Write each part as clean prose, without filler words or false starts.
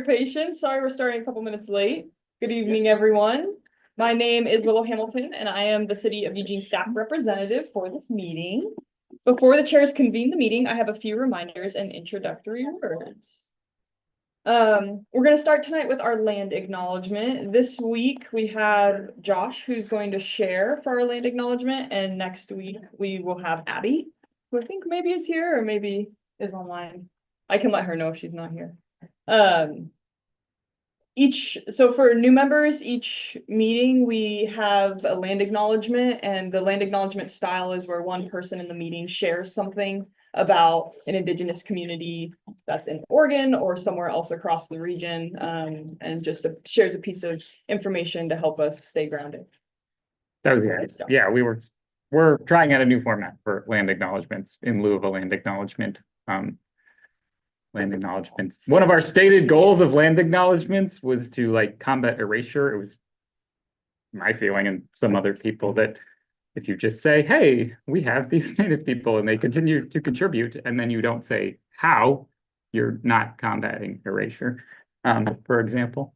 your patience. Sorry, we're starting a couple minutes late. Good evening, everyone. My name is Willow Hamilton, and I am the City of Eugene staff representative for this meeting. Before the chairs convene the meeting, I have a few reminders and introductory words. We're going to start tonight with our land acknowledgement. This week we have Josh, who's going to share for our land acknowledgement, and next week we will have Abby, who I think maybe is here or maybe is online. I can let her know if she's not here. So for new members, each meeting we have a land acknowledgement, and the land acknowledgement style is where one person in the meeting shares something about an Indigenous community that's in Oregon or somewhere else across the region, and just shares a piece of information to help us stay grounded. That was it. Yeah, we're trying out a new format for land acknowledgements in lieu of a land acknowledgement. Land acknowledgements. One of our stated goals of land acknowledgements was to like combat erasure. It was my feeling and some other people that if you just say, hey, we have these native people and they continue to contribute, and then you don't say how, you're not combating erasure, for example.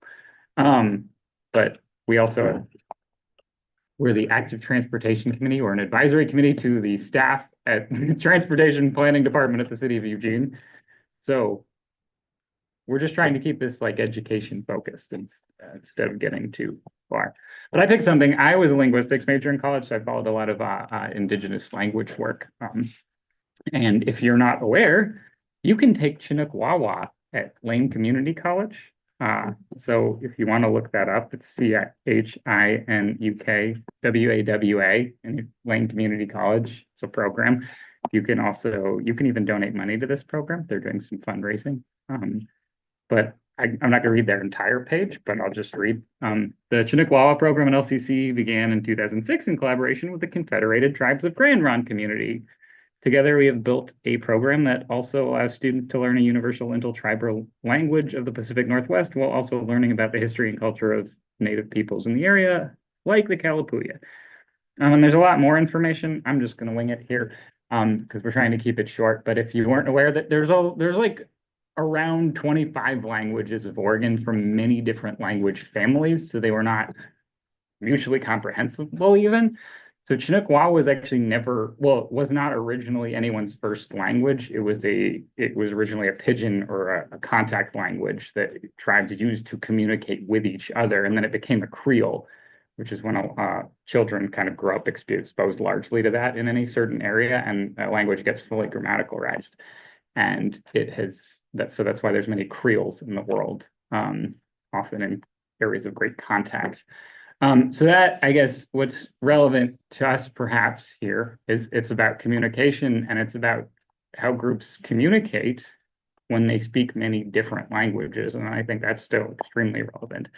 But we also, we're the Active Transportation Committee, or an advisory committee to the staff at Transportation Planning Department at the City of Eugene. So we're just trying to keep this like education focused instead of getting too far. But I picked something. I was a linguistics major in college, so I followed a lot of Indigenous language work. And if you're not aware, you can take Chinook Wawa at Lane Community College. So if you want to look that up, it's CHINUKWAWA in Lane Community College. It's a program. You can even donate money to this program. They're doing some fundraising. But I'm not going to read their entire page, but I'll just read. The Chinook Wawa program at LCC began in 2006 in collaboration with the Confederated Tribes of Grand Ronde Community. Together, we have built a program that also allows students to learn a universal intertribal language of the Pacific Northwest while also learning about the history and culture of Native peoples in the area, like the Kalapuya. And there's a lot more information. I'm just going to wing it here because we're trying to keep it short. But if you weren't aware that there's like around 25 languages of Oregon from many different language families, so they were not mutually comprehensible even. So Chinook Wawa was actually was not originally anyone's first language. It was originally a pidgin or a contact language that tribes used to communicate with each other, and then it became a Creole, which is when children kind of grow up exposed largely to that in any certain area, and that language gets fully grammaticalized. And that's why there's many Creoles in the world, often in areas of great contact. So that, I guess, what's relevant to us perhaps here is it's about communication, and it's about how groups communicate when they speak many different languages. And I think that's still extremely relevant.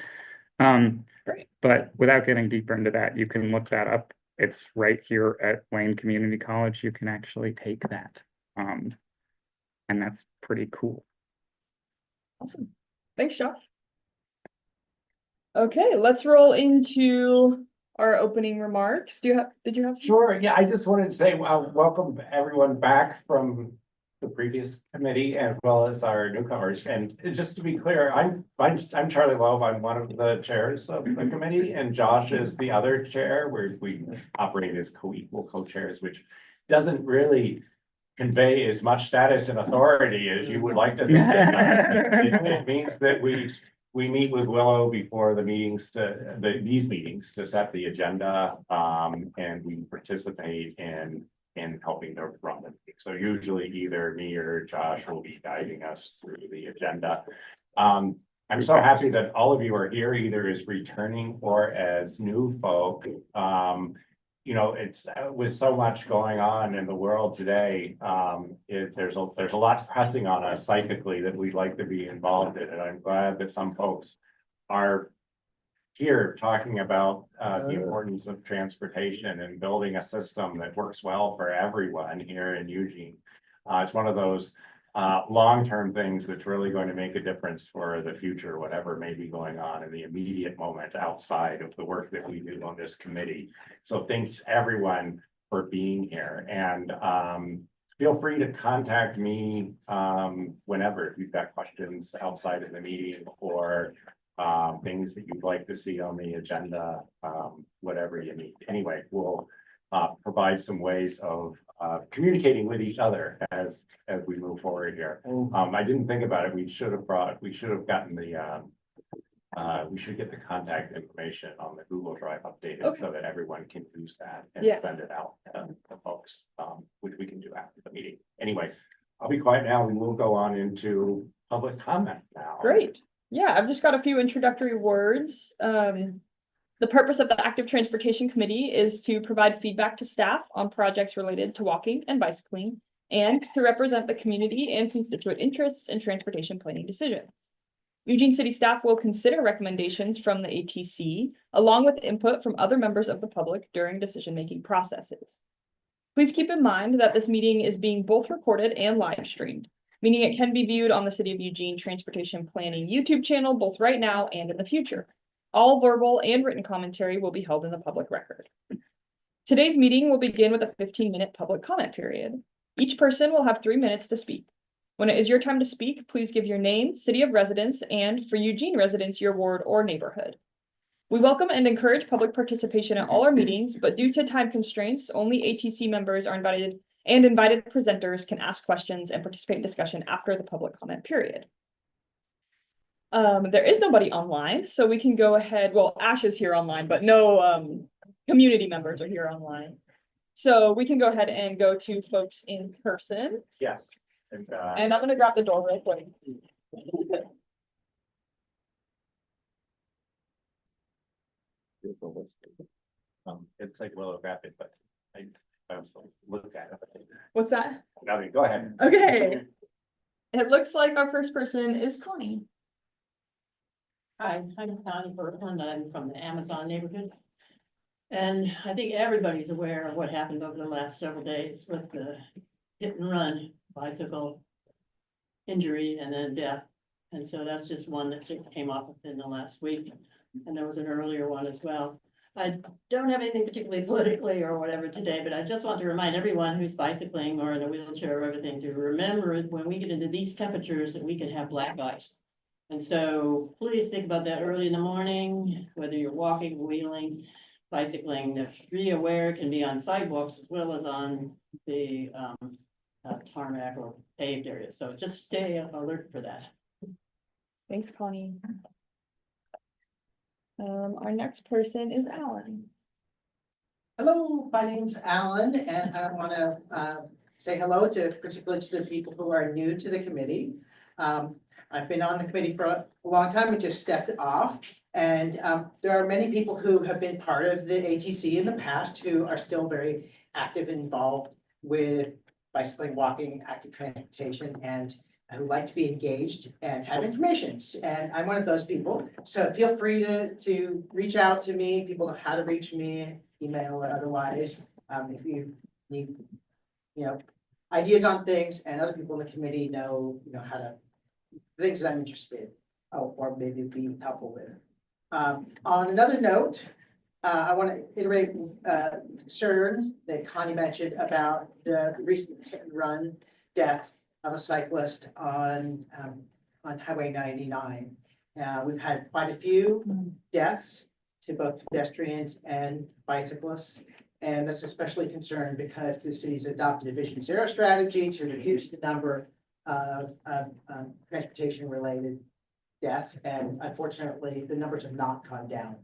Right. But without getting deeper into that, you can look that up. It's right here at Lane Community College. You can actually take that. And that's pretty cool. Awesome. Thanks, Josh. Okay, let's roll into our opening remarks. Did you have? Sure. Yeah, I just wanted to say welcome everyone back from the previous committee as well as our newcomers. And just to be clear, I'm Charlie Loeb. I'm one of the chairs of the committee, and Josh is the other chair, where we operate as co-equal co-chairs, which doesn't really convey as much status and authority as you would like to think it does. It means that we meet with Willow before the meetings these meetings to set the agenda, and we participate in helping to run the meeting. So usually either me or Josh will be guiding us through the agenda. I'm so happy that all of you are here, either as returning or as new folk. You know, it's with so much going on in the world today, there's a lot pressing on us psychically that we'd like to be involved in, and I'm glad that some folks are here talking about the importance of transportation and building a system that works well for everyone here in Eugene. It's one of those long-term things that's really going to make a difference for the future, whatever may be going on in the immediate moment outside of the work that we do on this committee. So thanks everyone for being here. And feel free to contact me, whenever, if you've got questions outside of the meeting or things that you'd like to see on the agenda, whatever you need. Anyway, we'll provide some ways of communicating with each other as we move forward here. I didn't think about it. We should have gotten the we should get the contact information on the Google Drive updated Okay. so that everyone can use that and Yeah. send it out to folks, which we can do after the meeting. Anyway, I'll be quiet now and we'll go on into public comment now. Great. Yeah, I've just got a few introductory words. The purpose of the Active Transportation Committee is to provide feedback to staff on projects related to walking and bicycling and to represent the community and constituent interests in transportation planning decisions. Eugene City staff will consider recommendations from the ATC along with input from other members of the public during decision-making processes. Please keep in mind that this meeting is being both recorded and live streamed, meaning it can be viewed on the City of Eugene Transportation Planning YouTube channel both right now and in the future. All verbal and written commentary will be held in the public record. Today's meeting will begin with a 15-minute public comment period. Each person will have 3 minutes to speak. When it is your time to speak, please give your name, city of residence, and for Eugene residents, your ward or neighborhood. We welcome and encourage public participation at all our meetings, but due to time constraints, only ATC members are invited, and invited presenters can ask questions and participate in discussion after the public comment period. There is nobody online, so we can go ahead. Well, Ash is here online, but no community members are here online. So we can go ahead and go to folks in person. Yes. And I'm gonna grab the door real quick. It's like Willow Rapid, but I also look at it. What's that? Nothing, go ahead. Okay. It looks like our first person is Connie. Hi, I'm Connie Bertland. I'm from the Amazon neighborhood. And I think everybody's aware of what happened over the last several days with the hit and run bicycle injury and then death. And so that's just one that just came up within the last week. And there was an earlier one as well. I don't have anything particularly politically or whatever today, but I just want to remind everyone who's bicycling or in a wheelchair or everything to remember when we get into these temperatures that we can have black ice. And so please think about that early in the morning, whether you're walking, wheeling, bicycling, that's be aware can be on sidewalks as well as on the tarmac or paved areas. So just stay alert for that. Thanks, Connie. Our next person is Alan. Hello, my name's Alan, and I want to say hello to particularly to the people who are new to the committee. I've been on the committee for a long time and just stepped off. And there are many people who have been part of the ATC in the past who are still very active and involved with bicycling, walking, active transportation, and who like to be engaged and have information. And I'm one of those people. So feel free to reach out to me. People know how to reach me, email or otherwise. If you need, ideas on things, and other people in the committee know how to, things that I'm interested in, or maybe be helpful with. On another note, I want to iterate concern that Connie mentioned about the recent hit and run death of a cyclist on Highway 99. We've had quite a few deaths to both pedestrians and bicyclists. And that's especially concerned because the city's adopted a Vision Zero strategy to reduce the number of transportation related deaths. And unfortunately, the numbers have not gone down.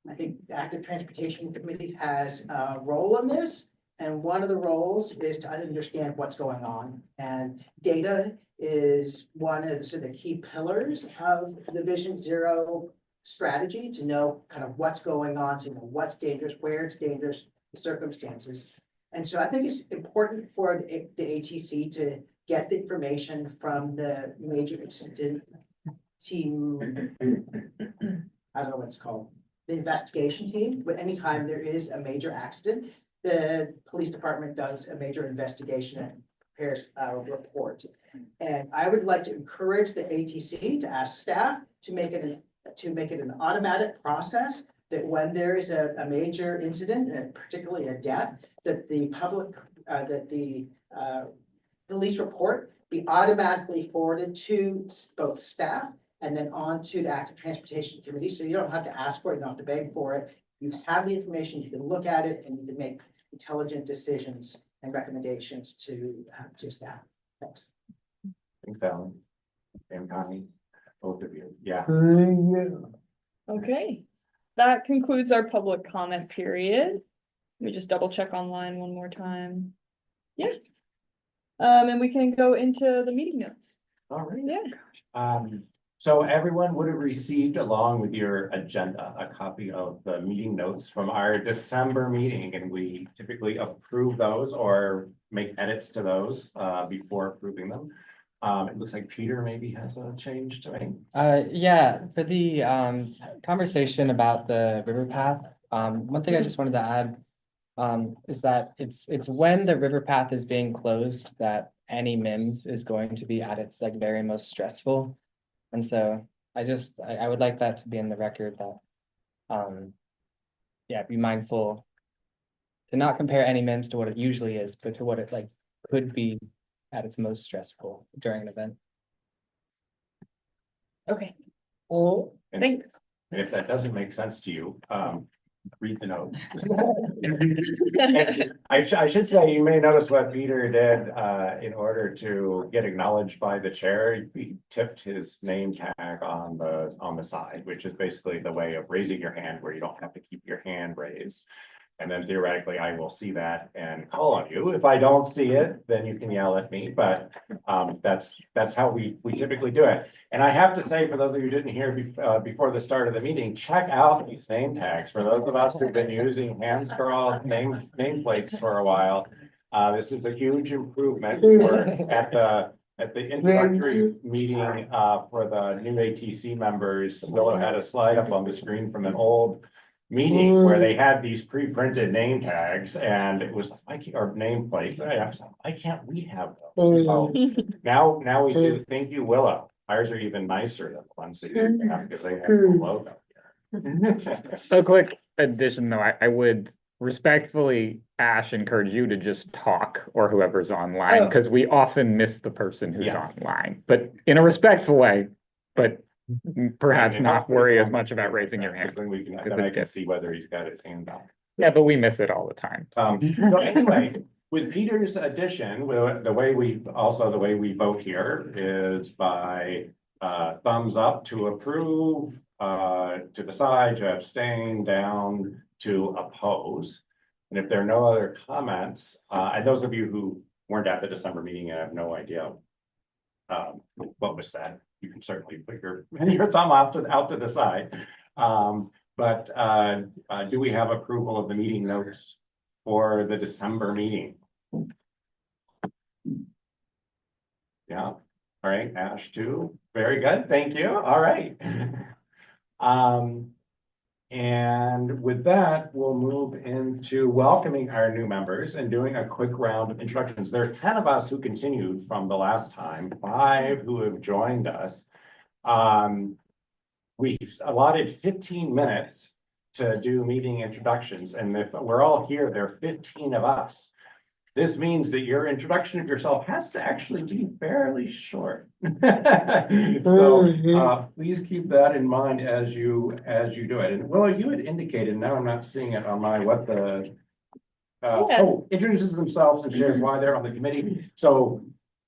I think the Active Transportation Committee has a role in this. And one of the roles is to understand what's going on. And data is one of the key pillars of the Vision Zero strategy, to know kind of what's going on, to know what's dangerous, where it's dangerous, the circumstances. And so I think it's important for the ATC to get the information from the major incident team. I don't know what it's called, the investigation team. But anytime there is a major accident, the police department does a major investigation and prepares a report. And I would like to encourage the ATC to ask staff to make it an automatic process, that when there is a major incident, and particularly a death, that the public, that the police report be automatically forwarded to both staff and then on to the Active Transportation Committee, so you don't have to ask for it, you don't have to beg for it. You have the information, you can look at it, and you can make intelligent decisions and recommendations to staff. Thanks. Thanks, Alan. And Connie, both of you, yeah. Okay, that concludes our public comment period. Let me just double check online one more time. Yeah. And we can go into the meeting notes. All right. Yeah. So everyone would have received along with your agenda, a copy of the meeting notes from our December meeting, and we typically approve those or make edits to those before approving them. It looks like Peter maybe has a change to make. Yeah, for the conversation about the river path, one thing I just wanted to add is that it's when the river path is being closed that any MIMS is going to be at its like very most stressful. And so I would like that to be in the record that yeah, be mindful to not compare any MIMS to what it usually is, but to what it like could be at its most stressful during an event. Okay, And thanks. if that doesn't make sense to you, read the note. I should say, you may notice what Peter did in order to get acknowledged by the chair. He tipped his name tag on the side, which is basically the way of raising your hand where you don't have to keep your hand raised. And then theoretically, I will see that and call on you. If I don't see it, then you can yell at me, but that's how we typically do it. And I have to say, for those of you who didn't hear before the start of the meeting, check out these name tags. For those of us who've been using hand scrawled nameplates for a while, this is a huge improvement at the introductory meeting for the new ATC members. Willow had a slide up on the screen from an old meeting where they had these pre-printed name tags, and it was like, or nameplate. Why can't we have those? So now we do. Thank you, Willow. Ours are even nicer than the ones that you have because they have the logo here. A quick addition, though, I would respectfully, Ash, encourage you to just talk, or whoever's online, Oh. because we often miss the person who's Yeah. online, but in a respectful way, but perhaps And not hopefully worry as we'll much about do raising that, your hand. because then we can, because then it I can gets- see whether he's got his hand up. Yeah, but we miss it all the time. so. So anyway, with Peter's addition, the way we vote here is by thumbs up to approve, to the side, to abstain, down, to oppose. And if there are no other comments, and those of you who weren't at the December meeting and have no idea what was said, you can certainly put your thumb out to the side. But do we have approval of the meeting notes for the December meeting? Yeah, all right, Ash too. Very good, thank you. All right. And with that, we'll move into welcoming our new members and doing a quick round of introductions. There are 10 of us who continued from the last time, 5 who have joined us. We've allotted 15 minutes to do meeting introductions, and if we're all here, there are 15 of us. This means that your introduction of yourself has to actually be fairly short. So please keep that in mind as you do it. And Willow, you had indicated, now I'm not seeing it on my introduces themselves and shares why they're on the committee. So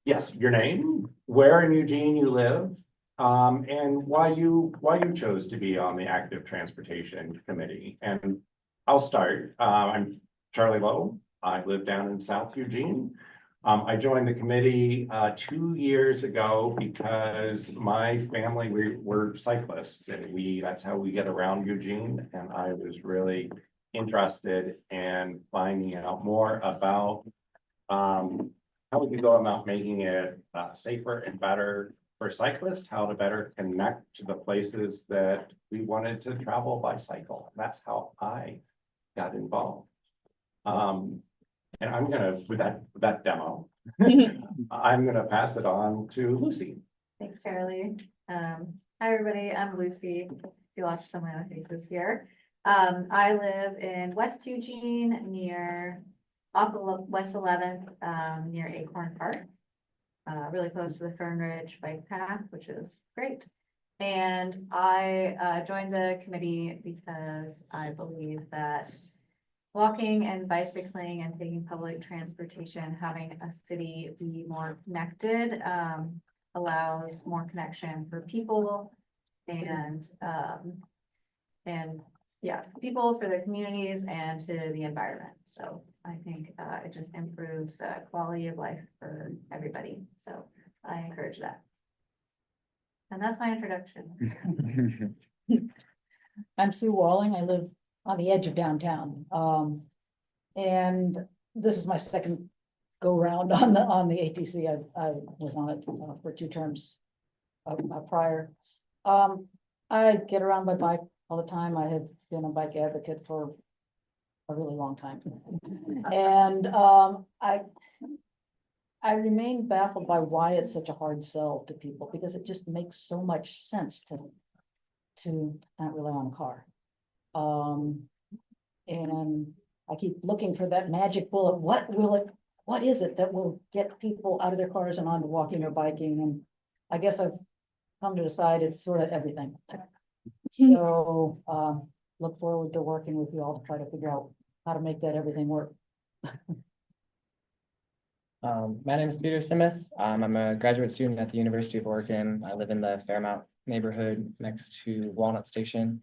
yes, your name, where in Eugene you live, and why you chose to be on the Active Transportation Committee. And I'll start. I'm Charlie Lowe. I live down in South Eugene. I joined the committee 2 years ago because my family, we're cyclists, and that's how we get around Eugene. And I was really interested in finding out more about how we can go about making it safer and better for cyclists, how to better connect to the places that we wanted to travel by cycle. That's how I got involved. And I'm gonna, with that demo, I'm gonna pass it on to Lucy. Thanks, Charlie. Hi, everybody. I'm Lucy. You watched some of my faces here. I live in West Eugene off of West 11th, near Acorn Park. really close to the Fern Ridge Bike Path, which is great. And I joined the committee because I believe that walking and bicycling and taking public transportation, having a city be more connected, allows more connection for people and yeah, people, for their communities and to the environment. So I think it just improves quality of life for everybody. So I encourage that. And that's my introduction. I'm Sue Walling. I live on the edge of downtown. And this is my second go round on the ATC. I was on it for 2 terms prior. I get around by bike all the time. I have been a bike advocate for a really long time. And I remain baffled by why it's such a hard sell to people, because it just makes so much sense to not rely on a car. And I keep looking for that magic bullet. What is it that will get people out of their cars and onto walking or biking? And I guess I've come to decide it's sort of everything. So look forward to working with you all to try to figure out how to make that everything work. My name is Peter Smith. I'm a graduate student at the University of Oregon. I live in the Fairmount neighborhood next to Walnut Station.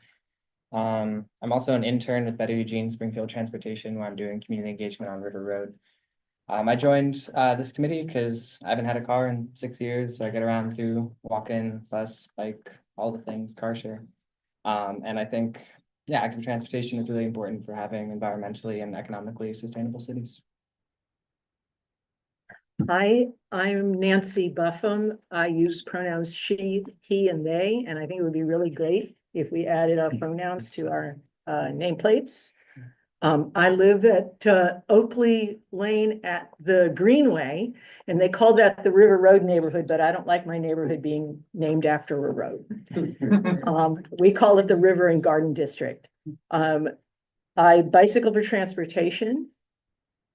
I'm also an intern with Better Eugene Springfield Transportation, where I'm doing community engagement on River Road. I joined this committee because I haven't had a car in 6 years, so I get around through walk-in, bus, bike, all the things, car share. And I think, yeah, active transportation is really important for having environmentally and economically sustainable cities. Hi, I'm Nancy Buffum. I use pronouns she, he, and they, and I think it would be really great if we added our pronouns to our nameplates. I live at Oakley Lane at the Greenway, and they call that the River Road neighborhood, but I don't like my neighborhood being named after a road. We call it the River and Garden District. I bicycle for transportation.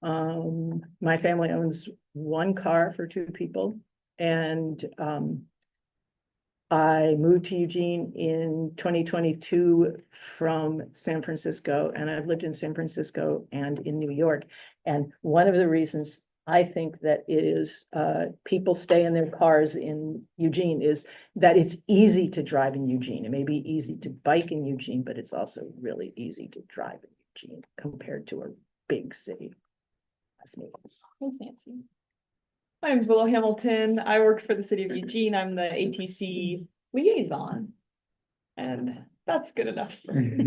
My family owns 1 car for 2 people, and I moved to Eugene in 2022 from San Francisco, and I've lived in San Francisco and in New York. And one of the reasons I think that it is people stay in their cars in Eugene is that it's easy to drive in Eugene. It may be easy to bike in Eugene, but it's also really easy to drive in Eugene compared to a big city. That's me. Thanks, Nancy. My name is Willow Hamilton. I work for the city of Eugene. I'm the ATC liaison. And that's good enough for me.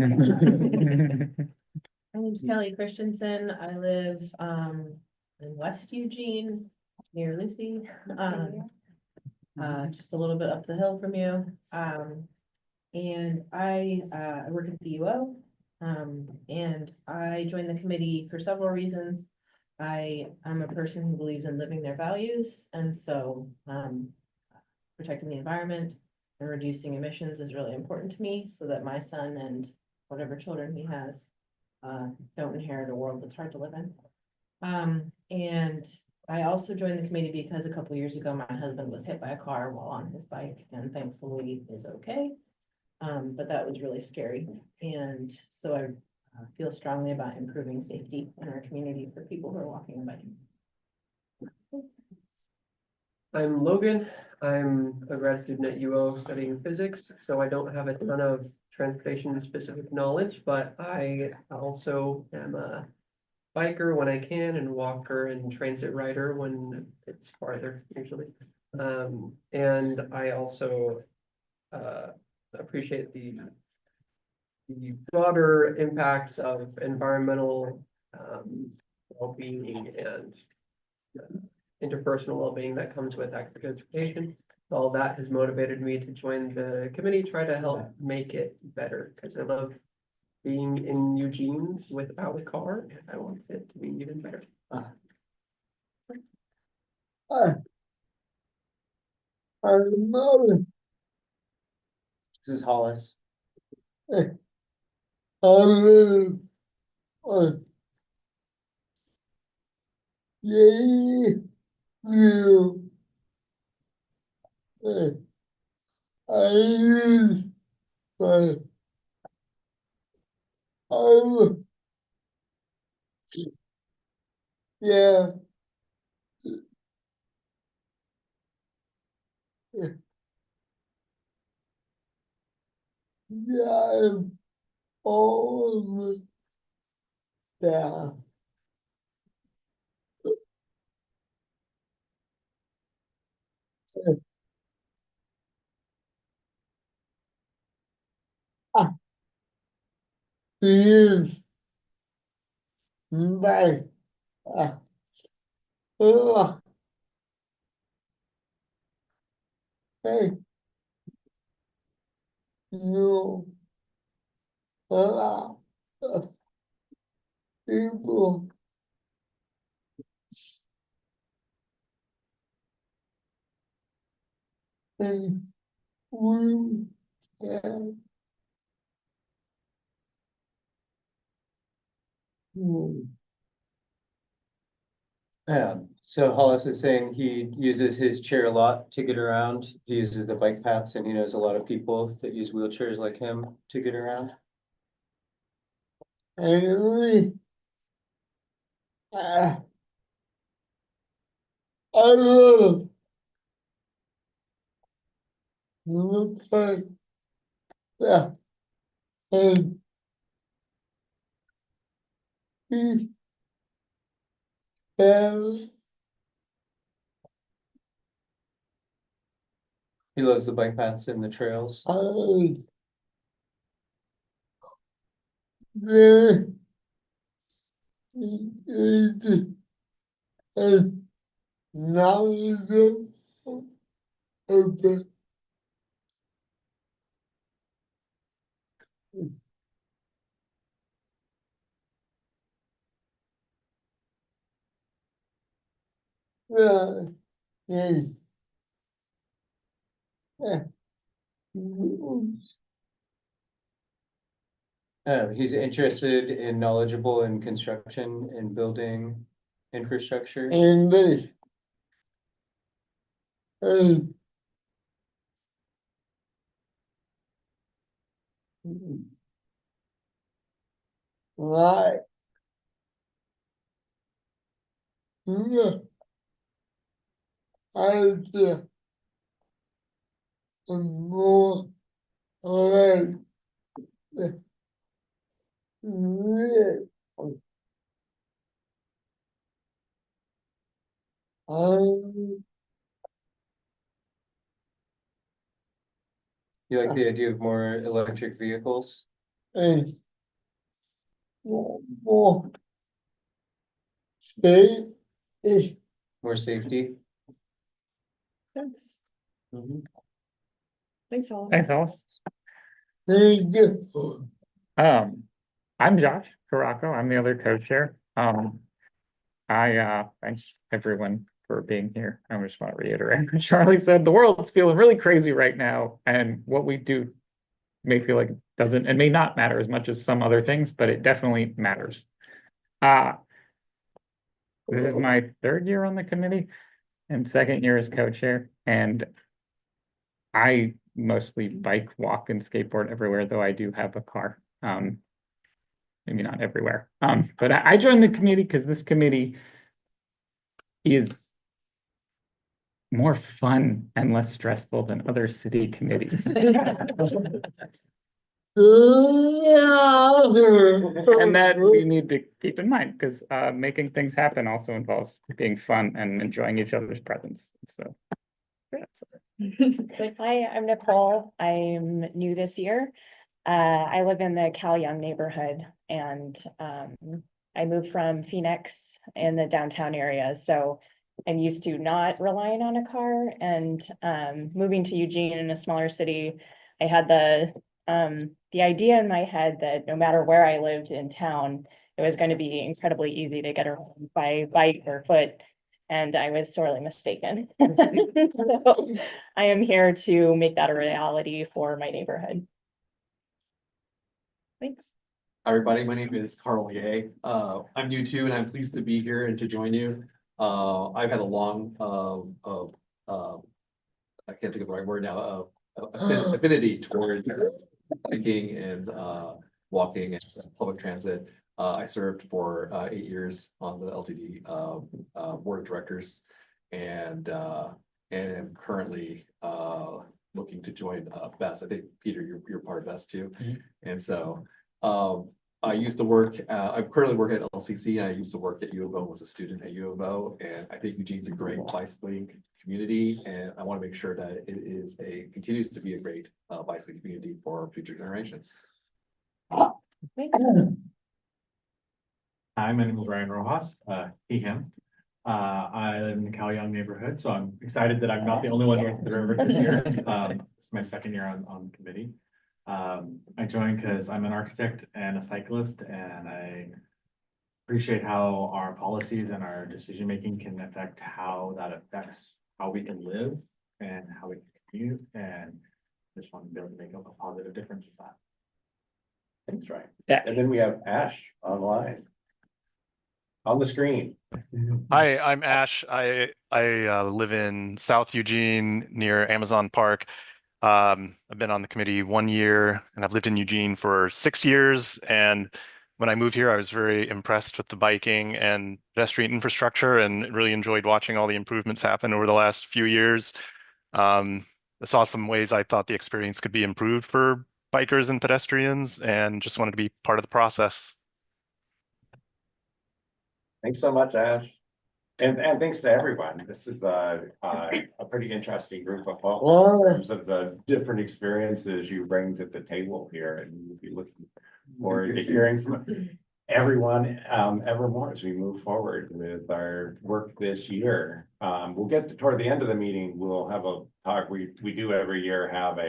My name's Kelly Christensen. I live in West Eugene, near Lucy. Just a little bit up the hill from you. And I work at the UO. And I joined the committee for several reasons. I'm a person who believes in living their values, and so protecting the environment and reducing emissions is really important to me, so that my son and whatever children he has don't inherit a world that's hard to live in. And I also joined the committee because a couple of years ago my husband was hit by a car while on his bike, and thankfully is okay. But that was really scary, and so I feel strongly about improving safety in our community for people who are walking and biking. I'm Logan. I'm a grad student at UO studying physics, so I don't have a ton of transportation specific knowledge, but I also am a biker when I can and walker and transit rider when it's farther usually. And I also appreciate the broader impacts of environmental well-being and interpersonal well-being that comes with active transportation. All that has motivated me to join the committee, try to help make it better, because I love being in Eugene without a car, and I want it to be even better. This is Hollis. I use my arm. Yeah. Yeah, I'm all down. Please, bye. Uh, uh, Thank you. Uh, uh, People. And we can. So Hollis is saying he uses his chair a lot to get around. He uses the bike paths and he knows a lot of people that use wheelchairs like him to get around. Anyway, I love the part that and he has He loves the bike paths and the trails. the is knowledgeable of the yes. He's interested and knowledgeable in construction and building infrastructure. And this. And right. Yeah. I see more like the You like the idea of more electric vehicles? is more safe is More safety? Thanks. Mhm. Thanks, all. Thanks, Alice. good. I'm Josh Caraco. I'm the other co-chair. Thanks everyone for being here. I just want to reiterate what Charlie said. The world's feeling really crazy right now, and what we do may feel like it doesn't and may not matter as much as some other things, but it definitely matters. This is my third year on the committee and second year as co-chair, and I mostly bike, walk, and skateboard everywhere, though I do have a car. Maybe not everywhere. But I joined the committee because this committee is more fun and less stressful than other city committees. And that we need to keep in mind because making things happen also involves being fun and enjoying each other's presence. So that's Hi, I'm Nicole. I'm new this year. I live in the Cal Young neighborhood and I moved from Phoenix in the downtown area. So I'm used to not relying on a car and moving to Eugene in a smaller city. I had the idea in my head that no matter where I lived in town, it was going to be incredibly easy to get around by bike or foot. And I was sorely mistaken. So I am here to make that a reality for my neighborhood. Thanks. Hi, everybody. My name is Carl Ye. I'm new too, and I'm pleased to be here and to join you. I've had a long I can't think of the right word now, affinity toward biking and walking and public transit. I served for 8 years on the LTD board of directors and am currently looking to join VEST. I think, Peter, you're part of VEST too. And so I used to work, I currently work at LCC, and I used to work at U of O, was a student at U of O, and I think Eugene's a great bicycling community, and I want to make sure that it is continues to be a great bicycling community for future generations. Hi, my name is Ryan Rojas, he, him. I live in the Cal Young neighborhood, so I'm excited that I'm not the only one north of the river this year. It's my second year on the committee. I joined because I'm an architect and a cyclist, and I appreciate how our policies and our decision-making can affect how that affects how we can live and how we can commute, and just want to be able to make a positive difference with that. Thanks, Ryan. Yeah. And then we have Ash online. On the screen. Hi, I'm Ash. I live in South Eugene near Amazon Park. I've been on the committee 1 year, and I've lived in Eugene for 6 years. And when I moved here, I was very impressed with the biking and pedestrian infrastructure, and really enjoyed watching all the improvements happen over the last few years. I saw some ways I thought the experience could be improved for bikers and pedestrians, and just wanted to be part of the process. Thanks so much, Ash. And thanks to everyone. This is a pretty interesting group of folks in terms of the different experiences you bring to the table here, and we'll be looking forward to hearing from everyone ever more as we move forward with our work this year. We'll get to toward the end of the meeting. We'll have a talk. We do every year have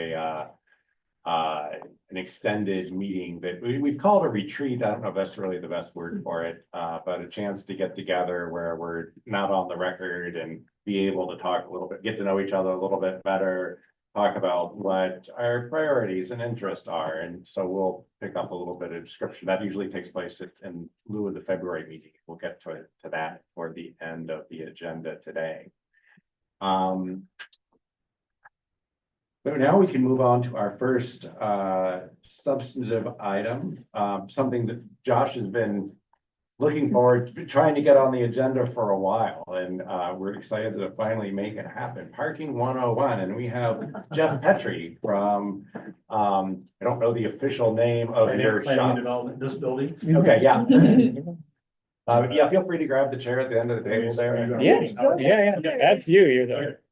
an extended meeting that we've called a retreat. I don't know if that's really the best word for it, but a chance to get together where we're not on the record and be able to talk a little bit, get to know each other a little bit better, talk about what our priorities and interests are. And so we'll pick up a little bit of description. That usually takes place in lieu of the February meeting. We'll get to that toward the end of the agenda today. So now we can move on to our first substantive item, something that Josh has been looking forward to, trying to get on the agenda for a while, and we're excited to finally make it happen. Parking 101, and we have Jeff Petrie from, I don't know the official name of your shop. Development, this building. Okay, yeah. Yeah, feel free to grab the chair at the end of the table there. Yeah, that's you.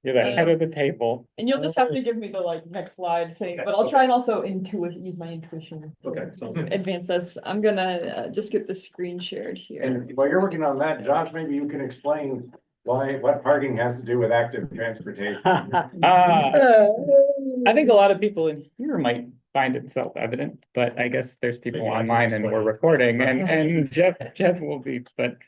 You're the head of the table. And you'll just have to give me the like next slide thing, but I'll try and also use my intuition. Okay, sounds good. Advance this. I'm gonna just get the screen shared here. And while you're working on that, Josh, maybe you can explain what parking has to do with active transportation. I think a lot of people in here might find it self-evident, but I guess there's people Maybe I can online and explain. we're recording, and Jeff will be, but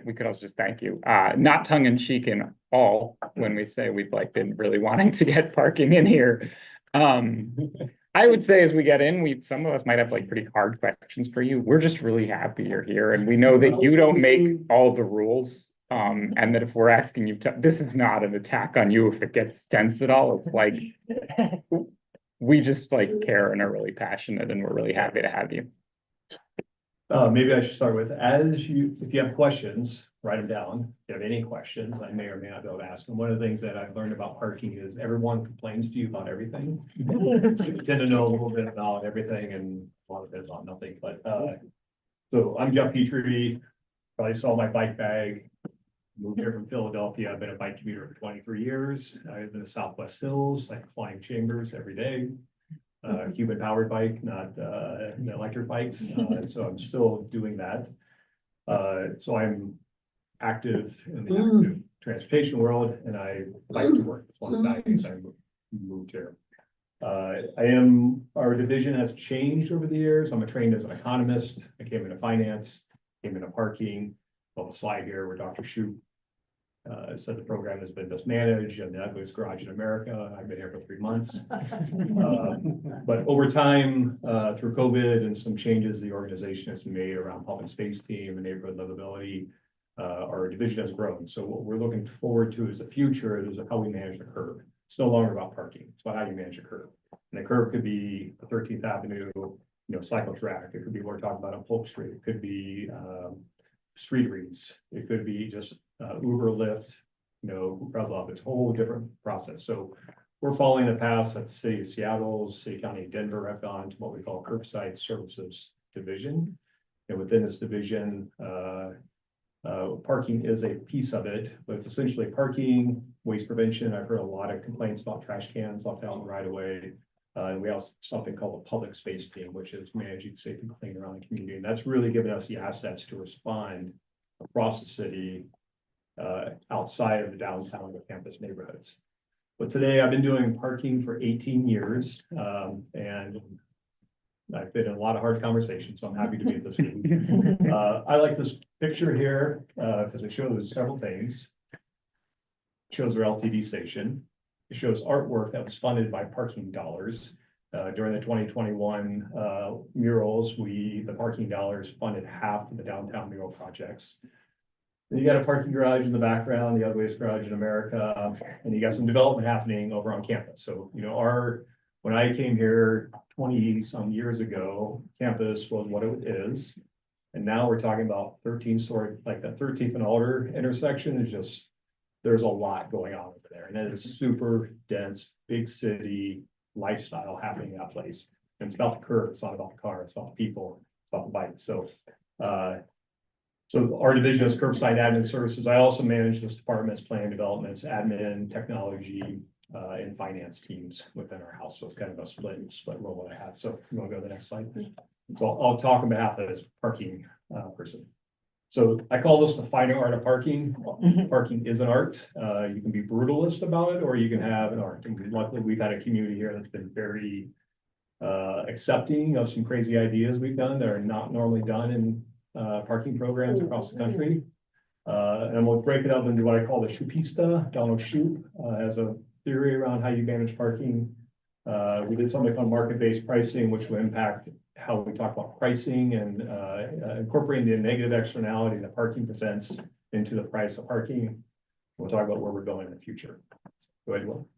we could also just thank you, not tongue in cheek in all, when we say we've like been really wanting to get parking in here. I would say as we get in, some of us might have like pretty hard questions for you. We're just really happy you're here, and we know that you don't make all the rules. And that if we're asking you to, this is not an attack on you if it gets tense at all. It's like, we just like care and are really passionate, and we're really happy to have you. Maybe I should start with, if you have questions, write them down. If you have any questions, I may or may not be able to ask them. One of the things that I've learned about parking is everyone complains to you about everything. So you tend to know a little bit about everything and a lot of it about nothing, but, so I'm Jeff Petrie. Probably saw my bike bag. Moved here from Philadelphia. I've been a bike commuter for 23 years. I live in the Southwest Hills. I climb chambers every day. Human powered bike, not the electric bikes. So I'm still doing that. So I'm active in the active transportation world, and I bike to work. It's one of the values I moved here. Our division has changed over the years. I'm trained as an economist. I came into finance, came into parking. Well, a slide here where Dr. Shoup said the program has been mismanaged and the ugliest garage in America. I've been here for 3 months. But over time, through COVID and some changes the organization has made around public space team and neighborhood livability, our division has grown. So what we're looking forward to is the future is how we manage the curb. It's no longer about parking. It's about how you manage a curb. And the curb could be the 13th Avenue, cycle track. It could be what we're talking about on Polk Street. It could be streeteries. It could be just Uber, Lyft, Grubhub. It's a whole different process. So we're following the path that the city of Seattle, city county of Denver have gone to what we call curbside services division. And within this division, parking is a piece of it, but it's essentially parking, waste prevention. I've heard a lot of complaints about trash cans left out in the right of way. And we also have something called a public space team, which is managing safe and clean around the community. And that's really given us the assets to respond across the city, outside of the downtown or campus neighborhoods. But today I've been doing parking for 18 years, and I've been in a lot of hard conversations, so I'm happy to be at this meeting. I like this picture here because it shows several things. It shows our LTD station. It shows artwork that was funded by parking dollars. During the 2021 murals, the parking dollars funded half of the downtown mural projects. Then you got a parking garage in the background, the ugliest garage in America, and you got some development happening over on campus. So, when I came here 20 some years ago, campus was what it is. And now we're talking about 13-story, like that 13th and Alder intersection is just, there's a lot going on over there. And it is super dense, big city lifestyle happening in that place. And it's about the curve. It's not about the car. It's about the people. It's about the bike. So our division is curbside admin services. I also manage this department's planning developments, admin, technology, and finance teams within our house. So it's kind of a split role that I have. So you want to go to the next slide? So I'll talk on behalf of this parking person. So I call this the fine art of parking. Parking is an art. You can be brutalist about it, or you can have an art. And luckily, we've had a community here that's been very accepting of some crazy ideas we've done that are not normally done in parking programs across the country. And we'll break it up into what I call the Shoopista. Donald Shoup has a theory around how you manage parking. We did something called market-based pricing, which will impact how we talk about pricing and incorporating the negative externality that parking presents into the price of parking. We'll talk about where we're going in the future. Go ahead, Will.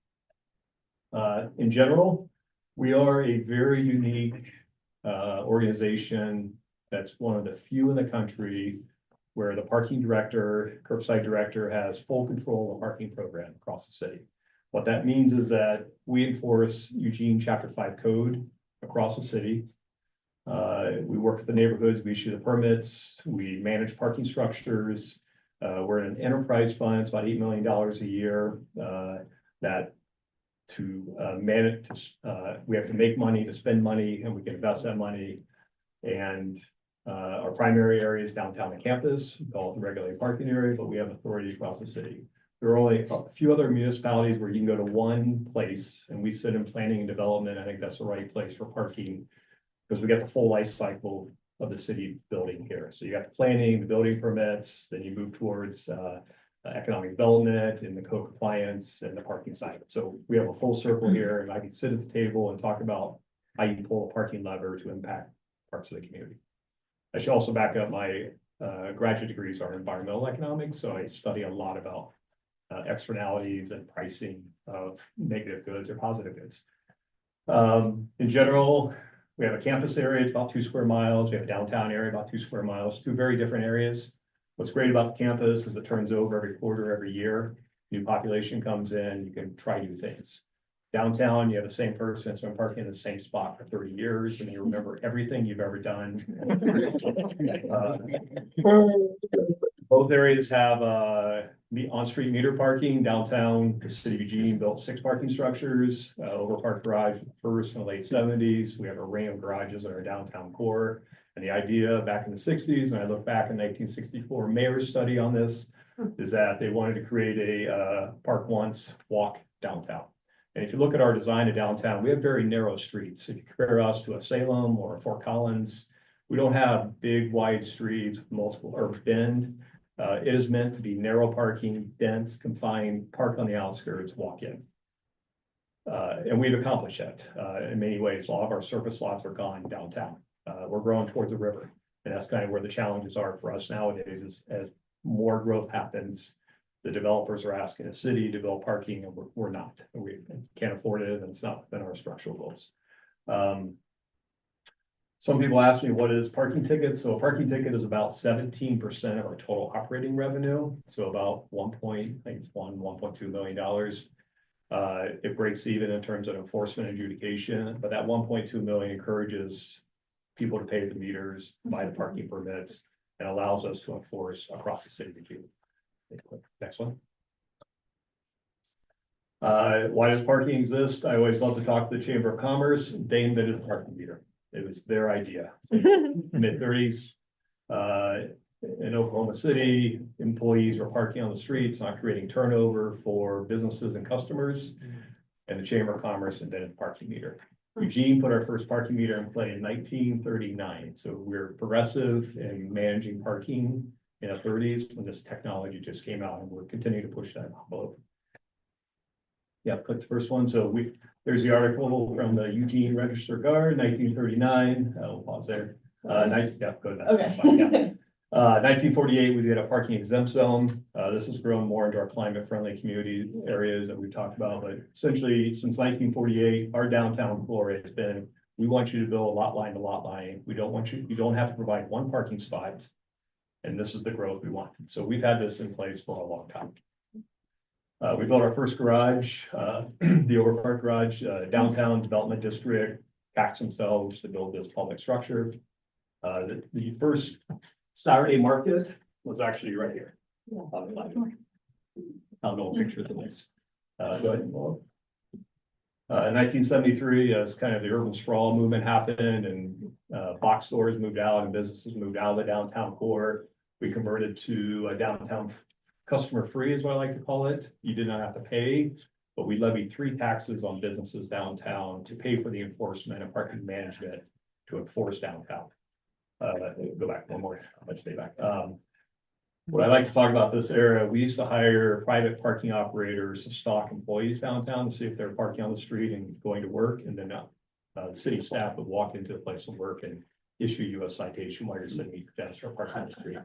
In general, we are a very unique organization that's one of the few in the country where the parking director, curbside director has full control of the parking program across the city. What that means is that we enforce Eugene Chapter 5 code across the city. We work with the neighborhoods, we issue the permits, we manage parking structures. We're in an enterprise fund, it's about $8 million a year that to manage, we have to make money to spend money, and we can invest that money. And our primary area is downtown and campus, we call it the regulated parking area, but we have authority across the city. There are only a few other municipalities where you can go to one place, and we sit in planning and development. I think that's the right place for parking, because we get the full life cycle of the city building here. So you got the planning, the building permits, then you move towards economic development and the code compliance and the parking side. So we have a full circle here, and I can sit at the table and talk about how you pull a parking lever to impact parts of the community. I should also back up my graduate degrees are environmental economics, so I study a lot about externalities and pricing of negative goods or positive goods. In general, we have a campus area, it's about 2 square miles. We have a downtown area, about 2 square miles, 2 very different areas. What's great about the campus is it turns over every quarter, every year. New population comes in, you can try new things. Downtown, you have the same person, so I'm parking in the same spot for 30 years, and you remember everything you've ever done. Both areas have on-street meter parking. Downtown, the city of Eugene built 6 parking structures, over Park Garage first in the late 70s. We have a ring of garages in our downtown core. And the idea back in the 60s, when I look back in 1964 mayor's study on this, is that they wanted to create a park once, walk downtown. And if you look at our design of downtown, we have very narrow streets. If you compare us to a Salem or a Fort Collins, we don't have big wide streets with multiple or Bend. It is meant to be narrow parking, dense, confined, park on the outskirts, walk in. And we've accomplished that in many ways. A lot of our surface lots are gone downtown. We're growing towards the river. And that's kind of where the challenges are for us nowadays as more growth happens, the developers are asking the city to build parking and we're not. We can't afford it and it's not within our structural goals. Some people ask me, what is parking tickets? So a parking ticket is about 17% of our total operating revenue. So about $1.2 million. It breaks even in terms of enforcement and adjudication, but that 1.2 million encourages people to pay the meters, buy the parking permits, and allows us to enforce across the city of Eugene. Next one. Why does parking exist? I always love to talk to the Chamber of Commerce. They invented the parking meter. It was their idea. Mid-30s. In Oklahoma City, employees were parking on the streets, not creating turnover for businesses and customers. And the Chamber of Commerce invented the parking meter. Eugene put our first parking meter in play in 1939. So we're progressive in managing parking in the 30s when this technology just came out, and we're continuing to push that envelope. Yeah, click the first one. So there's the article from the Eugene Register Guard, 1939. We'll pause there. Go to that. Okay. 1948, we did a parking exempt zone. This has grown more into our climate friendly community areas that we've talked about, but essentially since 1948, our downtown core has been, we want you to build lot line to lot line. We don't want you, you don't have to provide one parking spot. And this is the growth we want. So we've had this in place for a long time. We built our first garage, the Overpark garage, downtown development district, taxed themselves to build this public structure. The first Saturday market was actually right here. I'll know pictures of this. Go ahead. In 1973, as kind of the urban sprawl movement happened and box stores moved out and businesses moved out of the downtown core, we converted to a downtown customer free is what I like to call it. You did not have to pay, but we levied 3 taxes on businesses downtown to pay for the enforcement and parking management to enforce downtown. Go back one more, let's stay back. What I like to talk about this era, we used to hire private parking operators to stalk employees downtown to see if they're parking on the street and going to work, and then the city staff would walk into the place of work and issue you a citation while you're sitting at your desk or parking on the street.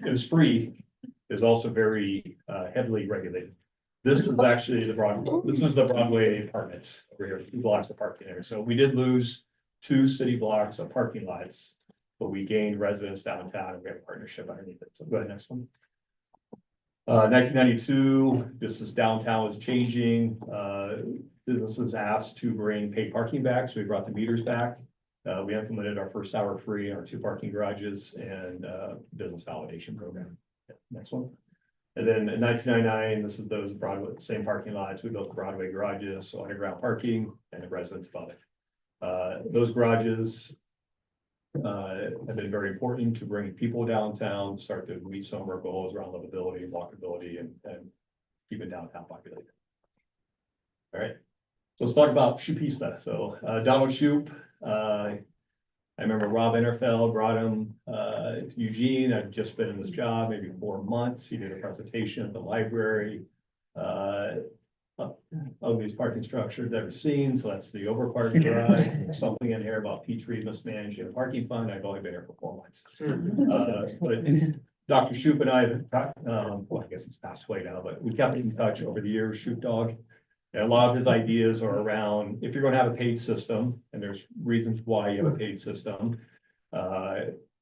It was free. It was also very heavily regulated. This is actually the Broadway apartments over here, 2 blocks of parking there. So we did lose 2 city blocks of parking lots, but we gained residents downtown and we have a partnership underneath it. So go ahead, next one. 1992, just as downtown was changing, businesses asked to bring paid parking back. So we brought the meters back. We implemented our first hour free in our 2 parking garages and business validation program. Yeah, next one. And then in 1999, this is those Broadway, same parking lots. We built the Broadway garages, so underground parking and the residents above it. Those garages have been very important to bringing people downtown, start to meet some of our goals around livability, walkability, and keeping downtown populated. All right, so let's talk about Shoopista. So Donald Shoup, I remember Rob Interfeld brought him to Eugene. I'd just been in this job maybe 4 months. He did a presentation at the library. Ugliest parking structure I've ever seen. So that's the Overpark garage. There's something in here about Petrie mismanaging a parking fund. I've only been here for 4 months. But Dr. Shoup and I have, well, I guess he's passed away now, but we kept in touch over the years, Shoup Dog. And a lot of his ideas are around, if you're going to have a paid system, and there's reasons why you have a paid system,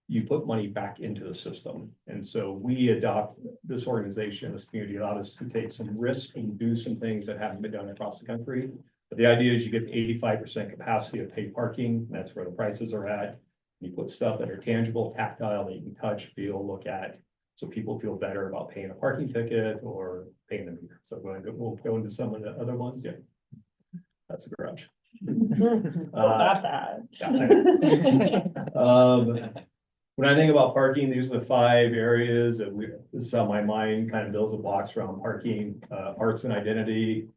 you put money back into the system. And so we adopt this organization, this community allowed us to take some risk and do some things that haven't been done across the country. But the idea is you get 85% capacity of paid parking. That's where the prices are at. You put stuff that are tangible, tactile, that you can touch, feel, look at. So people feel better about paying a parking ticket or paying the meter. So we'll go into some of the other ones. Yeah, that's the garage. Not bad. When I think about parking, these are the 5 areas that this is how my mind kind of builds a box around parking. Arts and identity.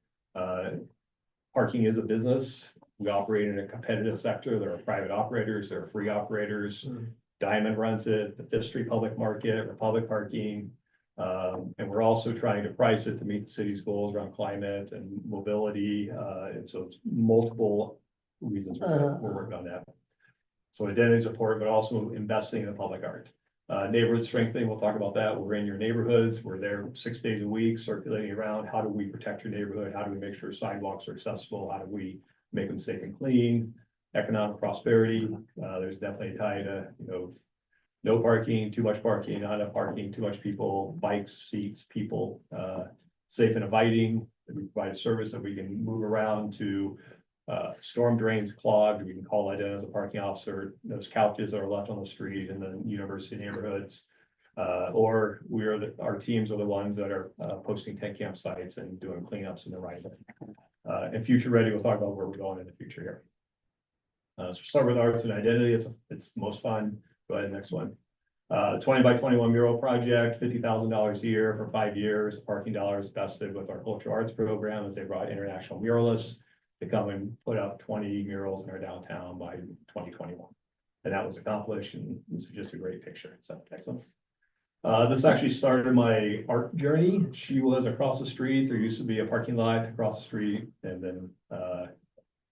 Parking is a business. We operate in a competitive sector. There are private operators, there are free operators. Diamond runs it, the Fifth Street Public Market, Republic Parking. And we're also trying to price it to meet the city's goals around climate and mobility. And so it's multiple reasons we're working on that. So identity support, but also investing in the public art. Neighborhood strengthening, we'll talk about that. We're in your neighborhoods. We're there 6 days a week circulating around. How do we protect your neighborhood? How do we make sure sidewalks are accessible? How do we make them safe and clean? Economic prosperity, there's definitely a tie to, no parking, too much parking, not enough parking, too much people, bikes, seats, people, safe and inviting. We provide a service that we can move around to storm drains clogged. We can call that in as a parking officer. Those couches that are left on the street in the university neighborhoods. Or our teams are the ones that are posting tent campsites and doing cleanups in the right. And future ready, we'll talk about where we're going in the future here. So start with arts and identity. It's the most fun. Go ahead, next one. 20 by 21 mural project, $50,000 a year for 5 years. Parking dollars vested with our cultural arts program as they brought international muralists to come and put up 20 murals in our downtown by 2021. And that was accomplished, and this is just a great picture. So excellent. This actually started my art journey. She was across the street. There used to be a parking lot across the street, and then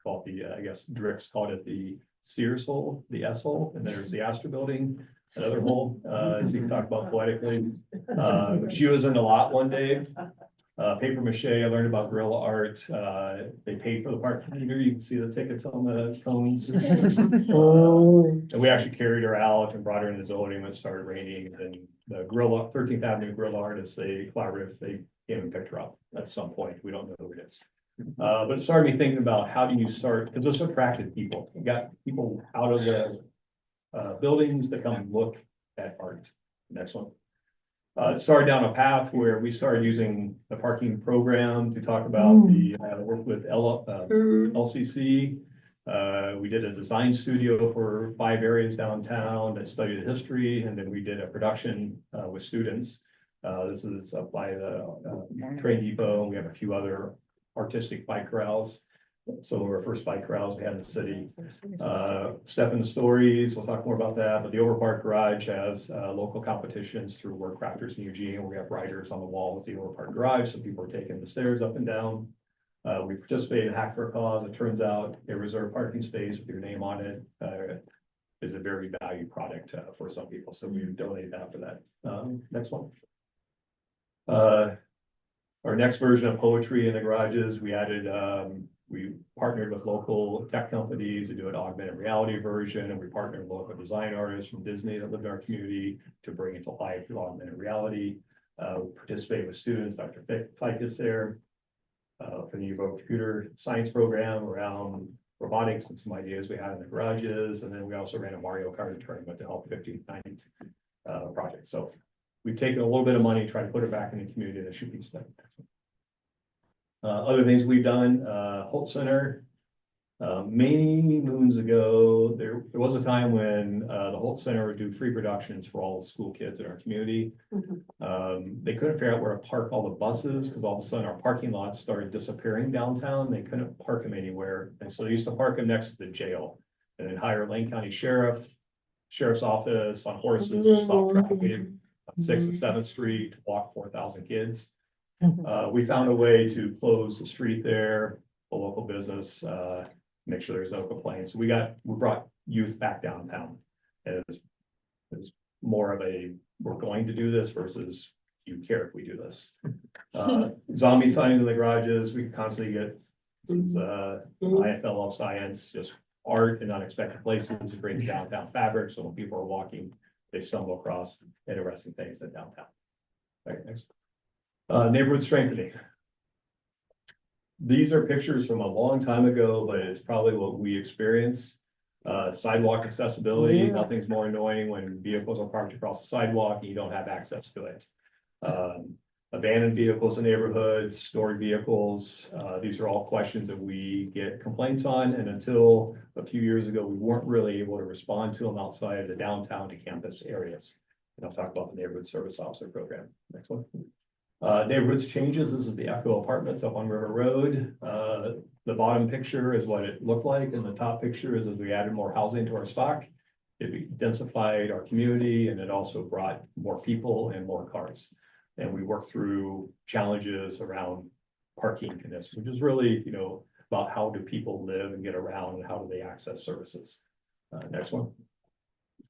called the, I guess Drix called it the Sears hole, the S hole, and there's the Astor building, another hole, as you can talk about poetically. She was in the lot one day. Paper mache, I learned about guerrilla art. They paid for the parking meter. You can see the tickets on the cones. And we actually carried her out and brought her into the building when it started raining. And the 13th Avenue guerrilla artists, they collaborative, they came and picked her up at some point. We don't know who it is. But it started me thinking about how do you start, because this attracted people. You got people out of the buildings that come and look at art. Next one. It started down a path where we started using the parking program to talk about the work with LCC. We did a design studio for 5 areas downtown that studied history, and then we did a production with students. This is up by the train depot. We have a few other artistic bike corrals. So our first bike corrals we had in the city. Step in the Stories, we'll talk more about that, but the Overpark Garage has local competitions through Work Crafters in Eugene, where we have riders on the wall with the Overpark Garage, so people are taking the stairs up and down. We participate in Hack for a Cause. It turns out a reserved parking space with your name on it is a very valued product for some people, so we donate that for that. Next one. Our next version of poetry in the garages, we added we partnered with local tech companies to do an augmented reality version, and we partnered with local design artists from Disney that lived in our community to bring it to life through augmented reality. We participated with students, Dr. Ficus there, for the UVO computer science program around robotics and some ideas we had in the garages. And then we also ran a Mario Kart tournament to help 15th Night project. So we've taken a little bit of money, tried to put it back in the community that should be spent. Other things we've done, Holt Center, many moons ago, there was a time when the Holt Center would do free productions for all the school kids in our community. They couldn't figure out where to park all the buses because all of a sudden our parking lots started disappearing downtown. They couldn't park them anywhere. And so they used to park them next to the jail and then hire Lane County Sheriff's Office on horses to stop traffic on 6th and 7th Street to walk 4,000 kids. We found a way to close the street there, a local business, make sure there's no complaints. We brought youth back downtown. It was more of a, we're going to do this versus you care if we do this. Zombie signs in the garages, we constantly get, this is IFL of Science, just art in unexpected places to create downtown fabric. So when people are walking, they stumble across interesting things in downtown. All right, next. Neighborhood strengthening. These are pictures from a long time ago, but it's probably what we experience. Sidewalk accessibility, nothing's more annoying when vehicles are parked across the sidewalk and you don't have access to it. Abandoned vehicles in neighborhoods, stored vehicles, these are all questions that we get complaints on, and until a few years ago, we weren't really able to respond to them outside of the downtown to campus areas. And I'll talk about the neighborhood service officer program. Next one. Neighborhoods changes. This is the Echo Apartments up on River Road. The bottom picture is what it looked like, and the top picture is as we added more housing to our stock. It densified our community, and it also brought more people and more cars. And we worked through challenges around parking conditions, which is really, about how do people live and get around and how do they access services. Next one.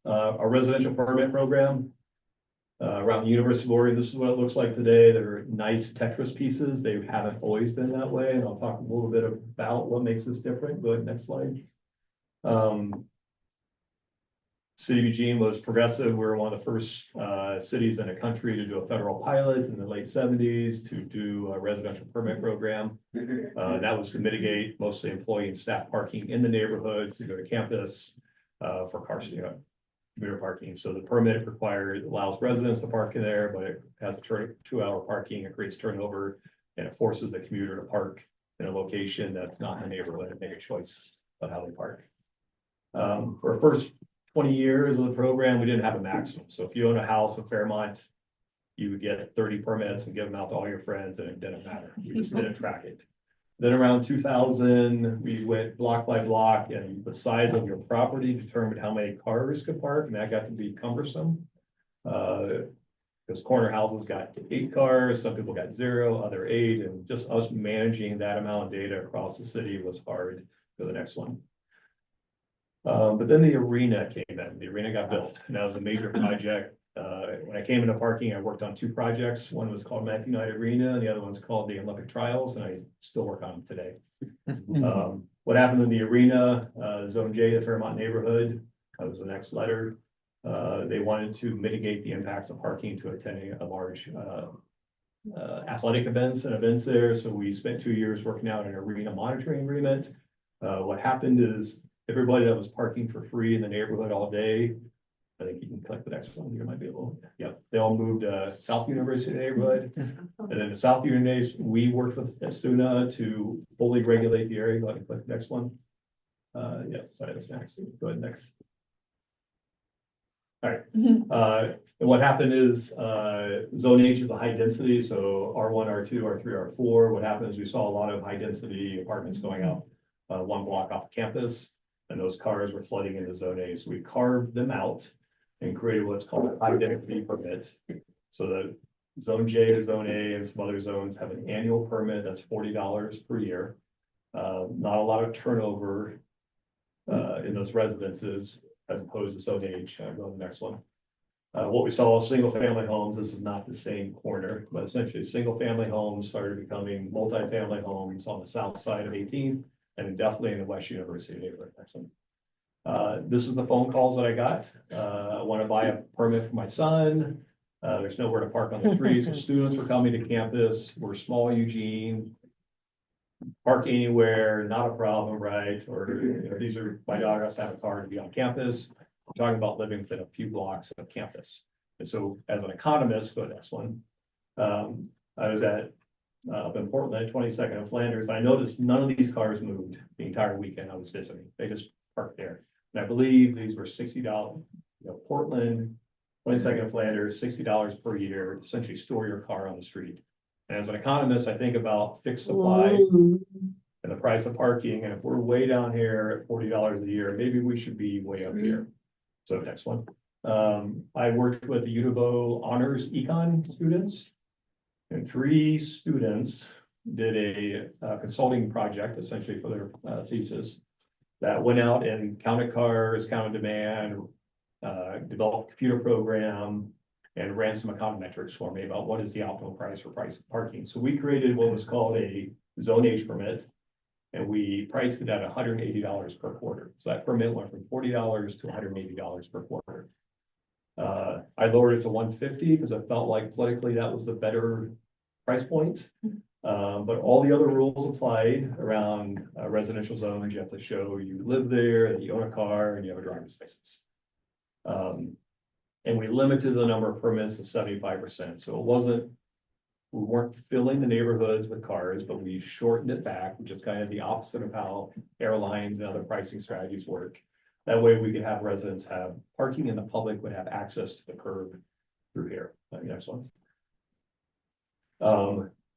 Our residential permit program. Around the University of Oregon, this is what it looks like today. They're nice Tetris pieces. They haven't always been that way, and I'll talk a little bit about what makes this different. Go ahead, next slide. City of Eugene was progressive. We were one of the first cities in the country to do a federal pilot in the late 70s to do a residential permit program. That was to mitigate mostly employee and staff parking in the neighborhoods to go to campus for cars, commuter parking. So the permit allows residents to park in there, but it has a 2-hour parking. It creates turnover, and it forces the commuter to park in a location that's not in the neighborhood and make a choice of how they park. For the first 20 years of the program, we didn't have a maximum. So if you own a house in Fairmont, you would get 30 permits and give them out to all your friends, and it didn't matter. We just didn't track it. Then around 2000, we went block by block, and the size of your property determined how many cars could park, and that got to be cumbersome. Because corner houses got 8 cars, some people got 0, other 8, and just us managing that amount of data across the city was hard. Go to the next one. But then the arena came in. The arena got built, and that was a major project. When I came into parking, I worked on 2 projects. One was called Matthew Knight Arena, and the other one's called the Olympic Trials, and I still work on them today. What happened in the arena, Zone J, the Fairmont neighborhood, that was the next letter. They wanted to mitigate the impacts of parking to attending a large athletic events there. So we spent 2 years working out an arena monitoring agreement. What happened is everybody that was parking for free in the neighborhood all day, I think you can click the next one, you might be able, yep, they all moved to South University neighborhood. And then the South University, we worked with Asuna to fully regulate the area. Go ahead and click the next one. Yeah, sorry, that's next. Go ahead, next. All right, and what happened is, Zone H is a high density, so R1, R2, R3, R4. What happened is we saw a lot of high density apartments going up, 1 block off campus, and those cars were flooding into Zone A. So we carved them out and created what's called a high density permit. So the Zone J to Zone A and some other zones have an annual permit that's $40 per year. Not a lot of turnover in those residences as opposed to Zone H. I'll go to the next one. What we saw was single family homes. This is not the same corner, but essentially single family homes started becoming multifamily homes on the south side of 18th and definitely in the West University neighborhood. Next one. This is the phone calls that I got. I want to buy a permit for my son. There's nowhere to park on the street, so students were coming to campus. We're small Eugene. Park anywhere, not a problem, right? Or these are, my daughter has to have a car to be on campus. I'm talking about living within a few blocks of campus. And so as an economist, go to the next one. I was up in Portland, 22nd and Flanders. I noticed none of these cars moved the entire weekend I was visiting. They just parked there. And I believe these were $60, Portland, 22nd and Flanders, $60 per year, essentially store your car on the street. And as an economist, I think about fixed supply and the price of parking. And if we're way down here at $40 a year, maybe we should be way up here. So next one. I worked with the Univo Honors Econ students, and 3 students did a consulting project essentially for their thesis that went out and counted cars, counted demand, developed a computer program, and ran some econometrics for me about what is the optimal price for parking. So we created what was called a Zone H permit, and we priced it at $180 per quarter. So that permit went from $40 to $180 per quarter. I lowered it to $150 because I felt like politically that was the better price point. But all the other rules applied around residential zones. You have to show you live there, that you own a car, and you have a driver's license. And we limited the number of permits to 75%. So we weren't filling the neighborhoods with cars, but we shortened it back, which is kind of the opposite of how airlines and other pricing strategies work. That way we could have residents have parking and the public would have access to the curb through here. Next one.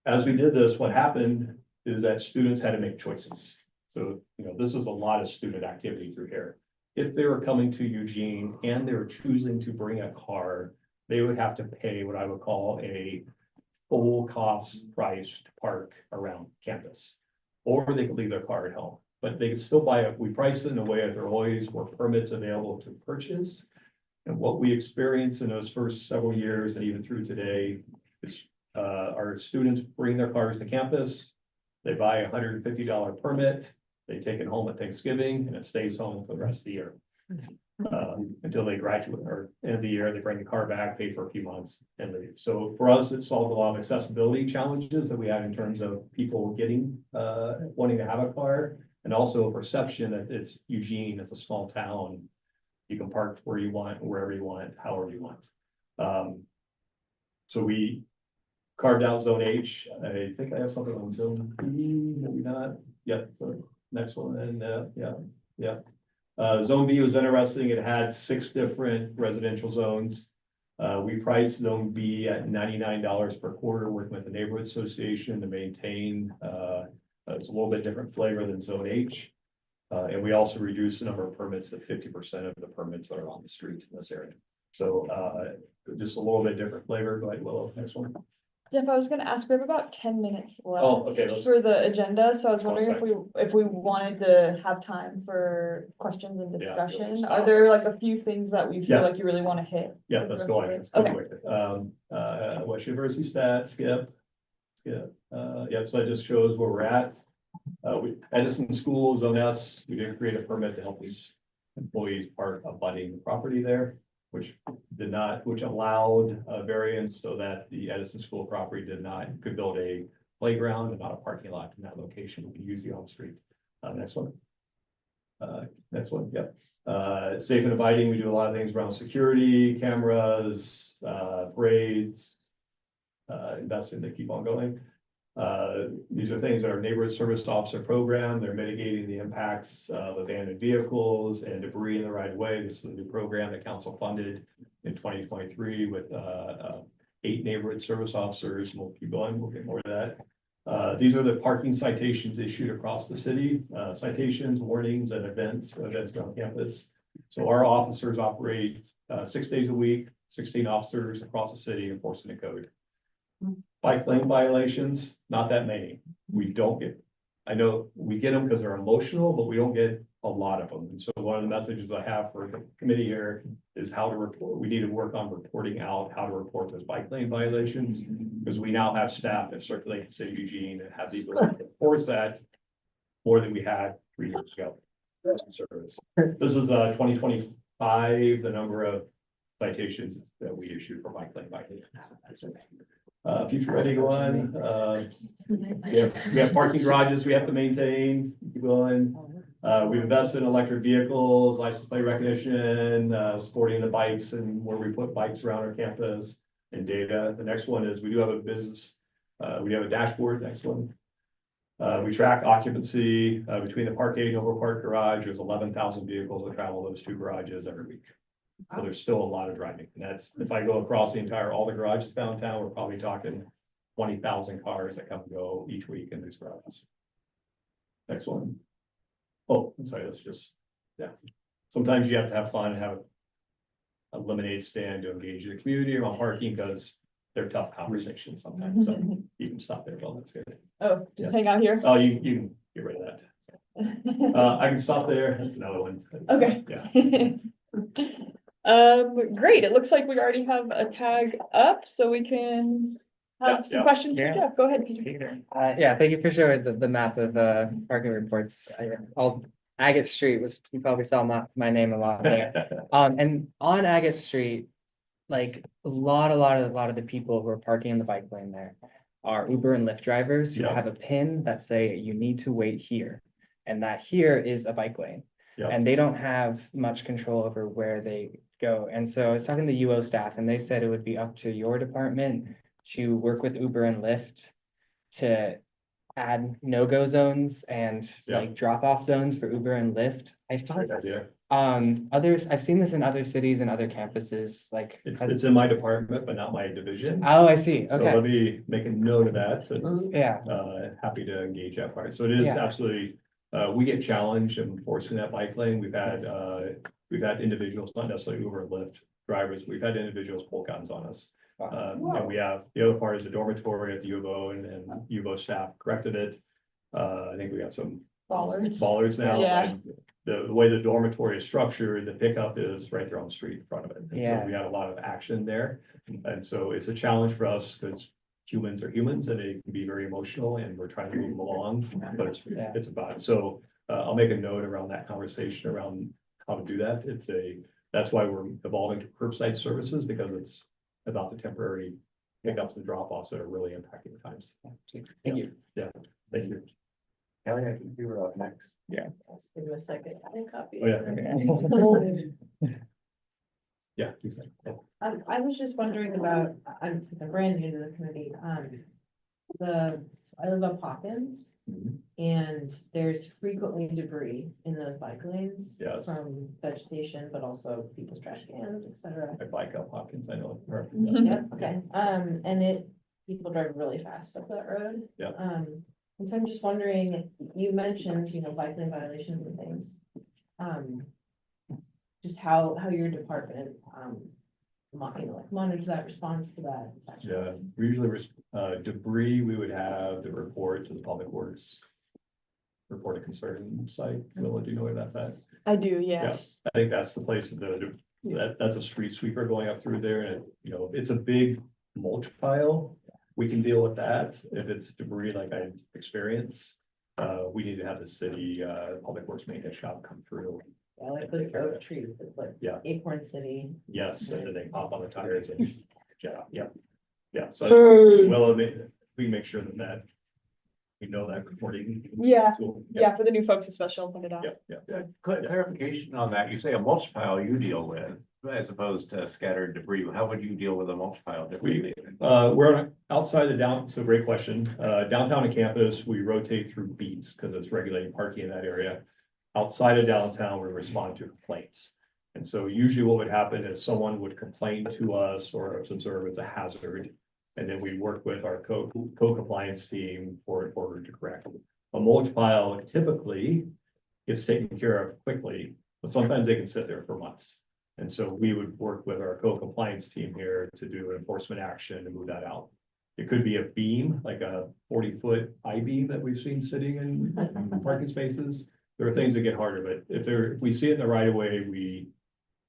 As we did this, what happened is that students had to make choices. So, this is a lot of student activity through here. If they were coming to Eugene and they were choosing to bring a car, they would have to pay what I would call a full cost price to park around campus. Or they could leave their car at home, but they could still buy it. We priced it in a way that there always were permits available to purchase. And what we experienced in those first several years and even through today is our students bring their cars to campus. They buy a $150 permit, they take it home at Thanksgiving and it stays home for the rest of the year. Until they graduate or end of the year, they bring the car back, pay for a few months and leave. So for us, it solved a lot of accessibility challenges that we had in terms of people getting, wanting to have a car. And also a perception that it's Eugene, it's a small town. You can park where you want, wherever you want, however you want. So we carved out zone H. I think I have something on zone B, maybe not. Yeah, so next one, and yeah. Zone B was interesting. It had 6 different residential zones. We priced zone B at $99 per quarter, working with the neighborhood association to maintain, it's a little bit different flavor than zone H. And we also reduced the number of permits to 50% of the permits that are on the street in this area. So, just a little bit different flavor. Go ahead, Willow, next one. Jeff, I was gonna ask, we have about 10 minutes left. Oh, okay, let's- For the agenda, so I was wondering sorry. if we wanted to have time for questions and Yeah, discussion. stop. Are there like a few things that we feel Yeah. like you really wanna hit? Yeah, for the let's rest go of on. it? Let's go Okay. with it. West University stats, skip. Yeah, so that just shows where we're at. Edison School, Zone S, we did create a permit to help these employees park abutting the property there, which allowed a variance so that the Edison School property could build a playground and not a parking lot in that location. We can use the on-street. Next one. Yep. Safe and inviting, we do a lot of things around security, cameras, parades, investing to keep on going. These are things that our neighborhood service officer program, they're mitigating the impacts of abandoned vehicles and debris in the right of way. This is a new program that council funded in 2023 with 8 neighborhood service officers. We'll keep going, we'll get more of that. These are the parking citations issued across the city, citations, warnings, and events on campus. So our officers operate 6 days a week, 16 officers across the city enforcing the code. Bike lane violations, not that many. We don't get, I know we get them because they're emotional, but we don't get a lot of them. And so one of the messages I have for the committee here is how to report. We need to work on reporting out how to report those bike lane violations. Because we now have staff that circulate the city of Eugene and have the ability to enforce that more than we had 3 years ago. Service. This is 2025, the number of citations that we issued for bike lane violations. Future ready one, we have parking garages we have to maintain, keep going. We've invested in electric vehicles, license plate recognition, supporting the bikes and where we put bikes around our campus and data. The next one is we do have a business, we have a dashboard, next one. We track occupancy between the Park 8 and Overland Park garage. There's 11,000 vehicles that travel those 2 garages every week. So there's still a lot of driving, and that's, if I go across all the garages downtown, we're probably talking 20,000 cars that come and go each week in these garages. Next one. Oh, I'm sorry, that's just, yeah. Sometimes you have to have fun and have a lemonade stand to engage the community around parking, because they're tough conversations sometimes, so you can stop there, well, that's good. Oh, just hang out here. Oh, you can get rid of that. So, I can stop there, that's another one. Okay. Yeah. Great. It looks like we already have a tag up, so we can have some questions for Jeff. Go ahead, Peter. Yeah, thank you for showing the map of parking reports. Agate Street was, you probably saw my name a lot there. And on Agate Street, like a lot of the people who are parking in the bike lane there are Uber and Lyft drivers who have a pin that say you need to wait here. And that here is a bike lane. And they don't have much control over where they go. And so I was talking to UO staff and they said it would be up to your department to work with Uber and Lyft to add no-go zones and like drop-off zones for Uber and Lyft. I thought others, I've seen this in other cities and other campuses, like it's in my department, but not my division. Oh, I see. So Okay. let me make a note of that. So, yeah. Happy to engage that part. So it is absolutely, we get challenged in enforcing that bike lane. We've had individuals, not necessarily Uber and Lyft drivers, we've had individuals pull guns on us. And we have, the other part is the dormitory at the U of O, and U of O staff corrected it. I think we got some Bollards now. Yeah. And the way the dormitory is structured, the pickup is right there on the street in front of it. And so Yeah. we had a lot of action there. And so it's a challenge for us because humans are humans and they can be very emotional and we're trying to move them along, but it's about, so I'll make a note around that conversation around how to do that. That's why we're evolving to curbside services because it's about the temporary pickups and drop-offs that are really impacting times. Thank you. Yeah, thank you. Kelly, I think you were up next. Yeah. Give me a second. I think copy. Oh, yeah. Yeah. I was just wondering about, since I'm brand new to the committee, so I live up Hawkins. And there's frequently debris in those bike lanes. Yes. From vegetation, but also people's trash cans, et cetera. I bike up Hopkins, I know. Yeah, okay, and people drive really fast up that road. Yeah. And so I'm just wondering, you mentioned, bike lane violations and things. Just how your department, monitors that, response to that. Yeah, we usually, debris, we would have the report to the public works. Report a concern site. Willa, do you know where that's at? I do, yeah. I think that's the place that's a street sweeper going up through there and, it's a big mulch pile. We can deal with that. If it's debris like I experience, we need to have the city, public works maintenance shop come through. Yeah, like those oak trees, it's like Yeah. Acorn City. Yes, and then they pop on the tires and, yeah, so Hey. well, we make sure that we know that reporting. Yeah, tool. yeah, for the new folks especially, I'll send it out. Yeah. Clarification on that, you say a mulch pile you deal with as opposed to scattered debris. How would you deal with a mulch pile differently? We're outside the so great question. Downtown and campus, we rotate through beats because it's regulating parking in that area. Outside of downtown, we respond to complaints. And so usually what would happen is someone would complain to us or observe it's a hazard. And then we work with our co-compliance team for order to correct. A mulch pile typically gets taken care of quickly, but sometimes they can sit there for months. And so we would work with our co-compliance team here to do an enforcement action to move that out. It could be a beam, like a 40-foot I-beam that we've seen sitting in parking spaces. There are things that get harder, but if we see it in the right of way, we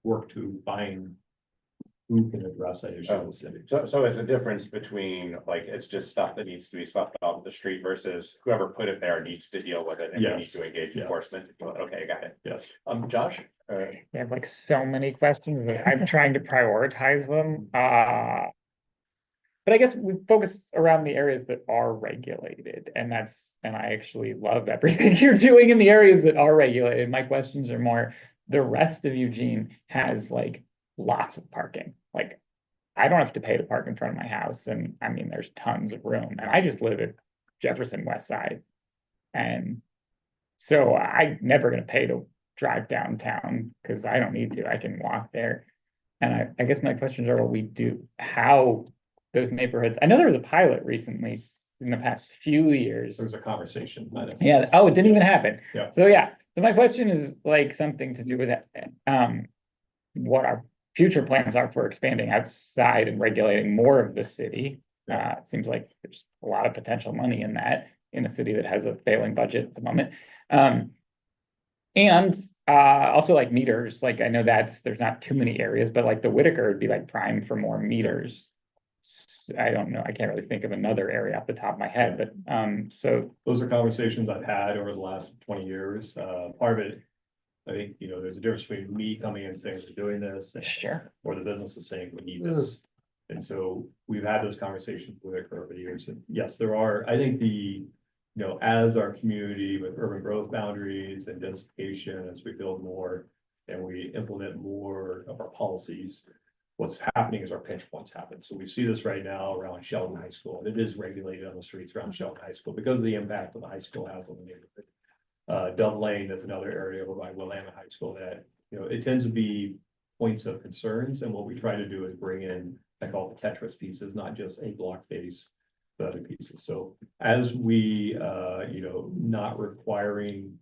work to find who can address that issue in the city. So it's a difference between like, it's just stuff that needs to be swept off the street versus whoever put it there needs to deal with it and we need Yes. to engage Yes. enforcement. Okay, got it. Yes. Josh? I have like so many questions that I'm trying to prioritize them. But I guess we focus around the areas that are regulated and I actually love everything you're doing in the areas that are regulated. My questions are more, the rest of Eugene has like lots of parking. Like I don't have to pay to park in front of my house. And I mean, there's tons of room and I just live at Jefferson West Side. And so I'm never going to pay to drive downtown because I don't need to, I can walk there. And I guess my questions are what we do, how those neighborhoods, I know there was a pilot recently in the past few years. There's a conversation. Yeah, oh, it didn't even happen. Yeah. So yeah, so my question is like something to do with that. What our future plans are for expanding outside and regulating more of the city. It seems like there's a lot of potential money in that in a city that has a failing budget at the moment. And also like meters, like I know there's not too many areas, but like the Whitaker would be like prime for more meters. I don't know, I can't really think of another area off the top of my head, but so. Those are conversations I've had over the last 20 years. Part of it, I think, there's a difference between me coming in saying we're doing this. Sure. Or the business is saying we need this. And so we've had those conversations with it over the years. And yes, there are, I think as our community with urban growth boundaries and densification, as we build more and we implement more of our policies, what's happening is our pinch points happen. So we see this right now around Sheldon High School. It is regulated on the streets around Sheldon High School because of the impact of the high school has on the neighborhood. Dove Lane is another area over by Willamette High School that, it tends to be points of concerns. And what we try to do is bring in, I call it the Tetris pieces, not just a block face, but other pieces. So as we, not requiring,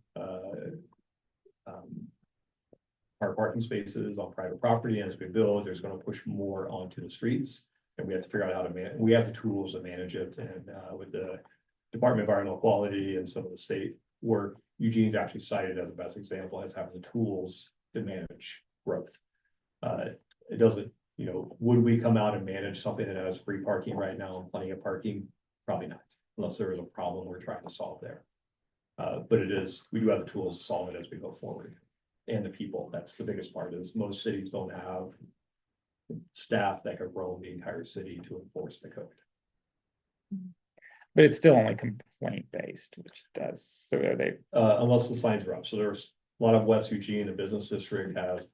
our parking spaces on private property, and as we build, there's going to push more onto the streets. And we have to figure out how to we have the tools to manage it. And with the Department of Environmental Quality and some of the state work, Eugene's actually cited as the best example as having the tools to manage growth. It doesn't, would we come out and manage something that has free parking right now and plenty of parking? Probably not, unless there is a problem we're trying to solve there. But we do have the tools to solve it as we go forward. And the people, that's the biggest part, is most cities don't have staff that can roam the entire city to enforce the code. But it's still only complaint based, which does, so are they, Unless the signs are up, so there's a lot of West Eugene, the business district has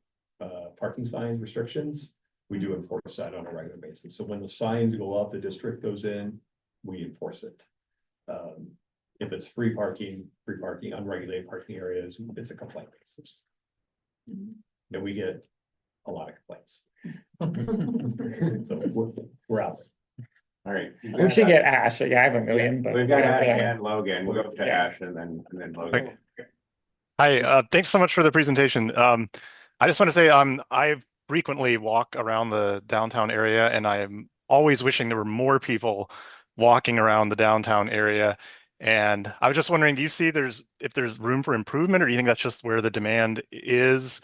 parking sign restrictions. We do enforce that on a regular basis, so when the signs go up, the district goes in, we enforce it. If it's free parking, unregulated parking areas, it's a complaint basis. And we get a lot of complaints. So we're out there. All right. we should get Ash, I have a million, but. We've got Ash and Logan. We'll go to Ash and then Logan. Hi, thanks so much for the presentation. I just want to say, I frequently walk around the downtown area, and I am always wishing there were more people walking around the downtown area. And I was just wondering, do you see if there's room for improvement, or do you think that's just where the demand is?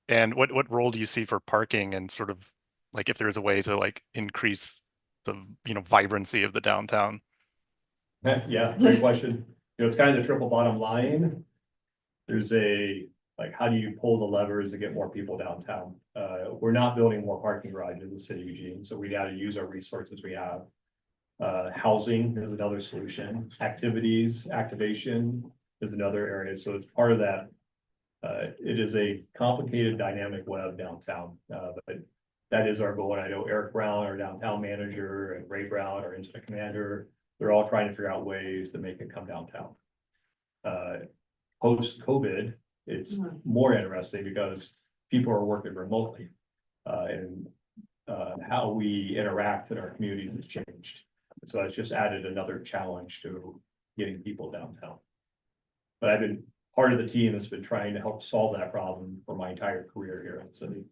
And what role do you see for parking, and sort of like if there's a way to like increase the vibrancy of the downtown? Yeah, great question. It's kind of the triple bottom line. There's how do you pull the levers to get more people downtown? We're not building more parking garages in the city of Eugene, so we got to use our resources we have. Housing is another solution. Activation is another area. So it's part of that. It is a complicated dynamic web downtown, but that is our goal. And I know Eric Brown, our downtown manager, and Ray Brown, our incident commander, they're all trying to figure out ways to make it come downtown. Post-COVID, it's more interesting because people are working remotely, and how we interact in our communities has changed. So that's just added another challenge to getting people downtown. But I've been part of the team that's been trying to help solve that problem for my entire career here in the city.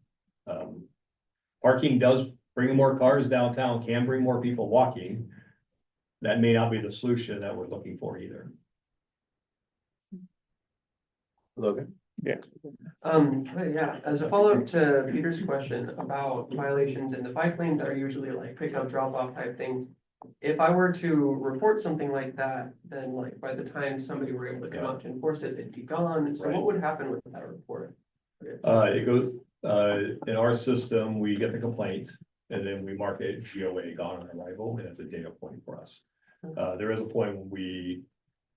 Parking does bring more cars downtown, can bring more people walking. That may not be the solution that we're looking for either. Logan? Yeah. Yeah, as a follow-up to Peter's question about violations in the bike lane that are usually like pickup, drop off type things. If I were to report something like that, then like by the time somebody were able to come out to enforce it, it'd be gone. So what would happen with that report? It goes, in our system, we get the complaint and then we mark it GOA, gone on arrival, and it's a data point for us. There is a point when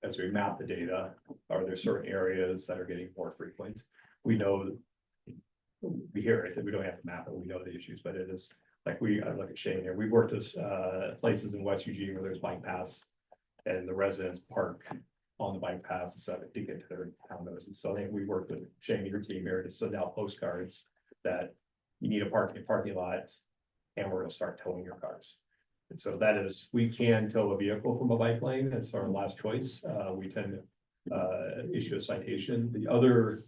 as we map the data, are there certain areas that are getting more frequent? We know, we hear it, we don't have to map it, we know the issues, but it is like I look at Shane here, we worked with places in West Eugene where there's bike paths and the residents park on the bike paths so that to get to their condos. So I think we worked with Shane, your team here, to send out postcards that you need a parking lot and we're gonna start towing your cars. And so that is, we can tow a vehicle from a bike lane. That's our last choice. We tend to issue a citation. The other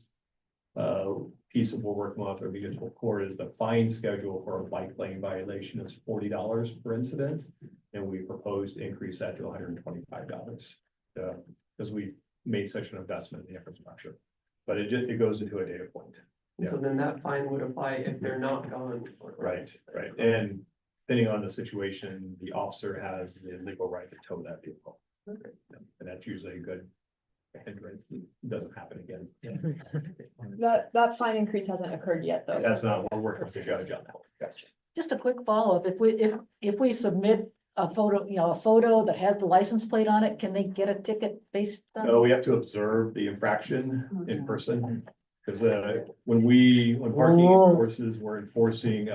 piece that we're working on with our municipal court is the fine schedule for a bike lane violation is $40 per incident. And we propose to increase that to $125 because we made such an investment in the infrastructure. But it goes into a data point. Yeah. So then that fine would apply if they're not gone. Right. And depending on the situation, the officer has the legal right to tow that vehicle. Okay. And that's usually a good hindrance. It doesn't happen again. That fine increase hasn't occurred yet, though. That's not, we're working with the judge on that. Yes. Just a quick follow-up, if we submit a photo that has the license plate on it, can they get a ticket based on? No, we have to observe the infraction in person. Because when parking enforces, we're enforcing,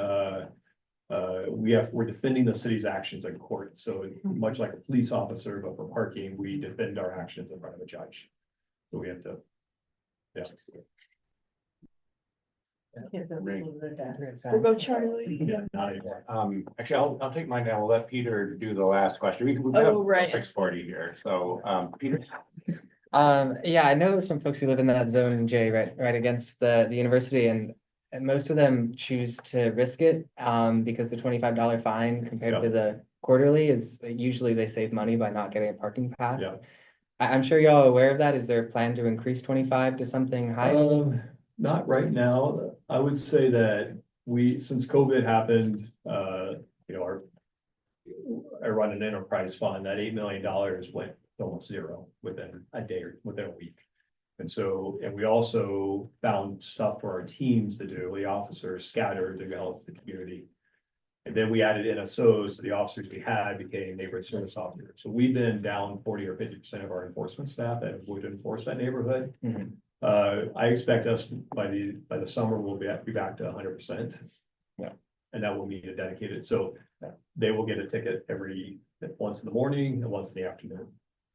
we're defending the city's actions in court. So much like a police officer, but for parking, we defend our actions in front of a judge. So we have to, yeah. We'll go Charlie. Yeah, not anymore. Actually, I'll take mine now. We'll let Peter do the last question. We've Oh, right. got 6:40 here. So, Peter. Yeah, I know some folks who live in that zone, Jay, right against the university, and most of them choose to risk it because the $25 fine compared to the quarterly is usually they save money by not getting a parking pass. Yeah. I'm sure y'all are aware of that. Is there a plan to increase 25 to something higher? Not right now. I would say that since COVID happened, I run an enterprise fund, that $8 million went almost zero within a day or within a week. And we also found stuff for our teams to do, the officers scattered to help the community. And then we added NSOs, so the officers we had became neighborhood service officers. So we've been down 40 or 50% of our enforcement staff that would enforce that neighborhood. I expect us by the summer, we'll be back to 100%. Yeah. And that will mean a dedicated, so they will get a ticket once in the morning and once in the afternoon.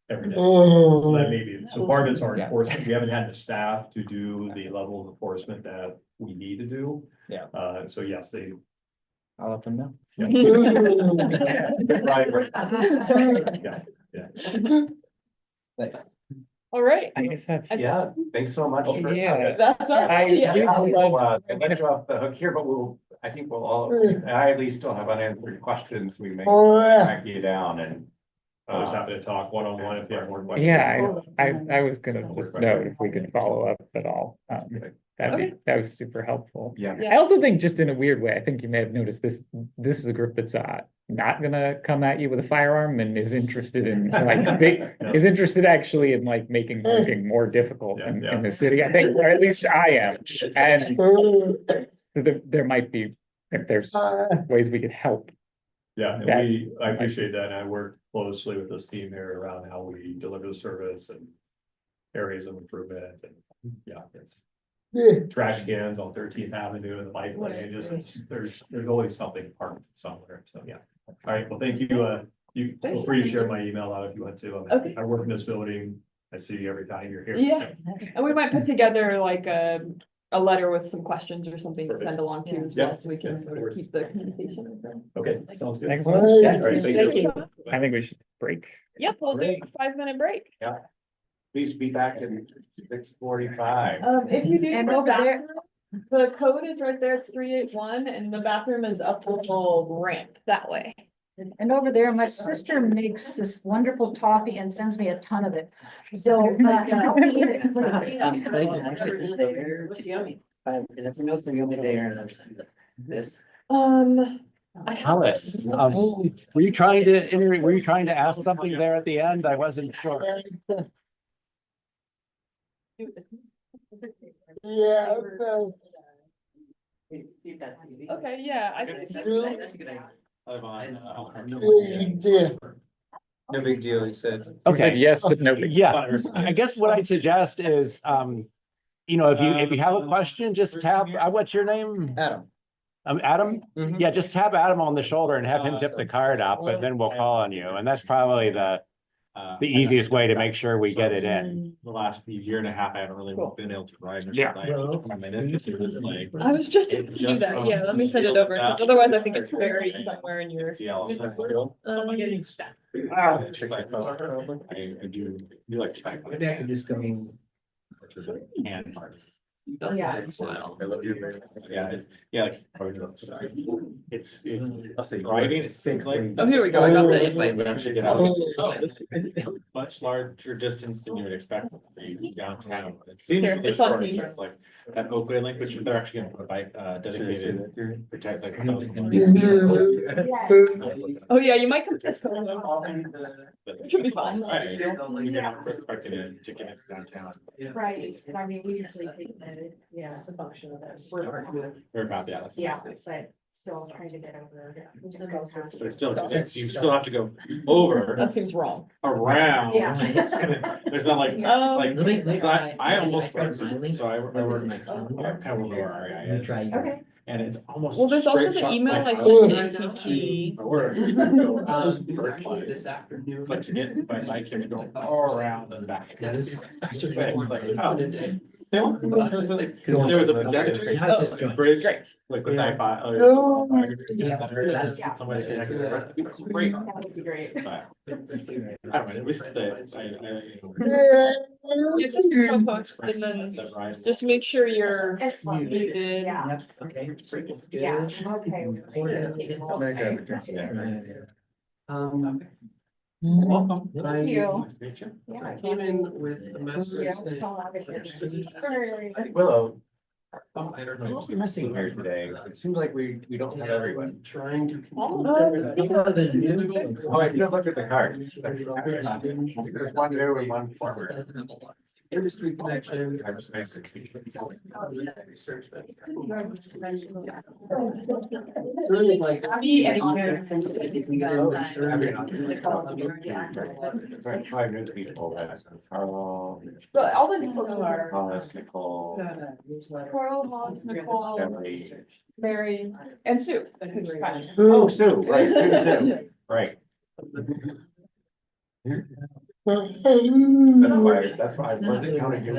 Every day. So that may be, so part of it's our enforcement. We haven't had the staff to do the level of enforcement that we need to do. Yeah. So yes, I'll let them know. Right. Yeah. Thanks. All right. I guess that's. Yeah, thanks so much. for- Yeah. That's all. I Yeah. I'll let you off the hook here, but I think we'll all, I at least still have unanswered questions. We may track you down and. I was happy to talk one-on-one if you have more questions. Yeah, I was gonna just note if we could follow up at all. That was super helpful. Yeah. I also think just in a weird way, I think you may have noticed this is a group that's not gonna come at you with a firearm and is interested in is interested actually in like making working more difficult in the city, I think, or at least I am. And there might be, if there's ways we could help. Yeah, and I appreciate that, and I work closely with this team here around how we deliver the service and areas of improvement, and it's trash cans on 13th Avenue and the bike lane, there's always something parked somewhere, so yeah. All right, well, thank you, you feel free to share my email out if you want to. Okay. I work in this building, I see you every time you're here. Yeah, and we might put together like a letter with some questions or something to send along to as well, so we can sort of keep the communication open. Okay, sounds good. Excellent. All right, thank you. I think we should break. Yep, we'll do a 5-minute break. Yeah. Please be back in 6:45. If you do. And the over there- bathroom, the code is right there, it's 381, and the bathroom is up the little ramp that way. And over there, my sister makes this wonderful toffee and sends me a ton of it. So. help me eat it, please. What's yummy? This. Alice, were you trying to ask something there at the end? I wasn't sure. Yeah. Okay, yeah, I think. No big deal, he said. Okay, yes, but no. yeah, I guess what I'd suggest is, if you have a question, just tap, what's your name? Adam. Adam? Yeah, just tap Adam on the shoulder and have him tip the card up, and then we'll call on you. And that's probably the easiest way to make sure we get it in. The last year and a half, I haven't really been able to ride. Yeah. I was just able to do that, yeah, let me send it over, 'cause otherwise I think it's buried somewhere in your. Check my phone. I do like to check. Maybe I can just go. Hand part. Yeah. Yeah. It's, I'll say driving, it's like. Oh, here we go, I got the invite. We actually get out. Much larger distance than you would expect from downtown. It seems Here, it's on Teams. it's like that Oakland link, which they're actually gonna put a bike, dedicated. Protect like. Oh, yeah, you might come this code. It should be fine. Expecting it to get it downtown. Right, I mean, we usually take that, yeah, it's a function of that. Or about, yeah. that's what Yeah, I said. but still trying to get over. But it's still, you still have to go over, That seems wrong. around. Yeah. There's not like, it's like, Let me- so I almost, I tried to link- so I work in kind of where our area is. Okay. And it's almost. Well, there's also straight the shot, email like, I sent to ATC. my work. This afternoon. But to get, but I can go all around and back. That is- It's like, oh. There was a pedestrian bridge, like with I-5. Great. That would be great. But, I don't know, at least It's just your co-host, and then just make sure you're It's lovely. muted. Yeah. Okay. Yeah, okay. Welcome. Thank you. I came in with a master's. Willow. I don't know who's missing here today. It seems like we don't have everyone. Trying to. Oh, I should look at the cards. There's one new and one former. Industry connection. I was nice to see you. Really like. Five new people. Carl. But all the people who are Hollis, Nicole. Coral, Hollis, Nicole, Emily. Mary, and Sue. Oh, Sue, right, Sue, too. Right. That's why I wasn't counting you.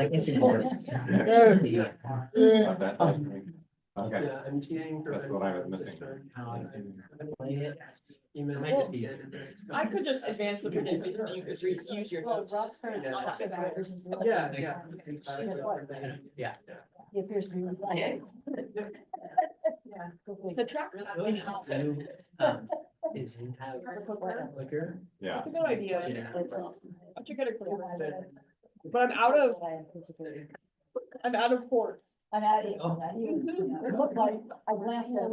Okay. Yeah, I'm TAing for. That's what I was missing. Email might just be. I could just advance the presentation and you could use your notes. Yeah, yeah. Yeah. He appears to be replying. The truck. Is he have liquor? Yeah. That's a good idea. Yeah. I should get a clear. But I'm out of ports. I'm at it. It looked like I glanced at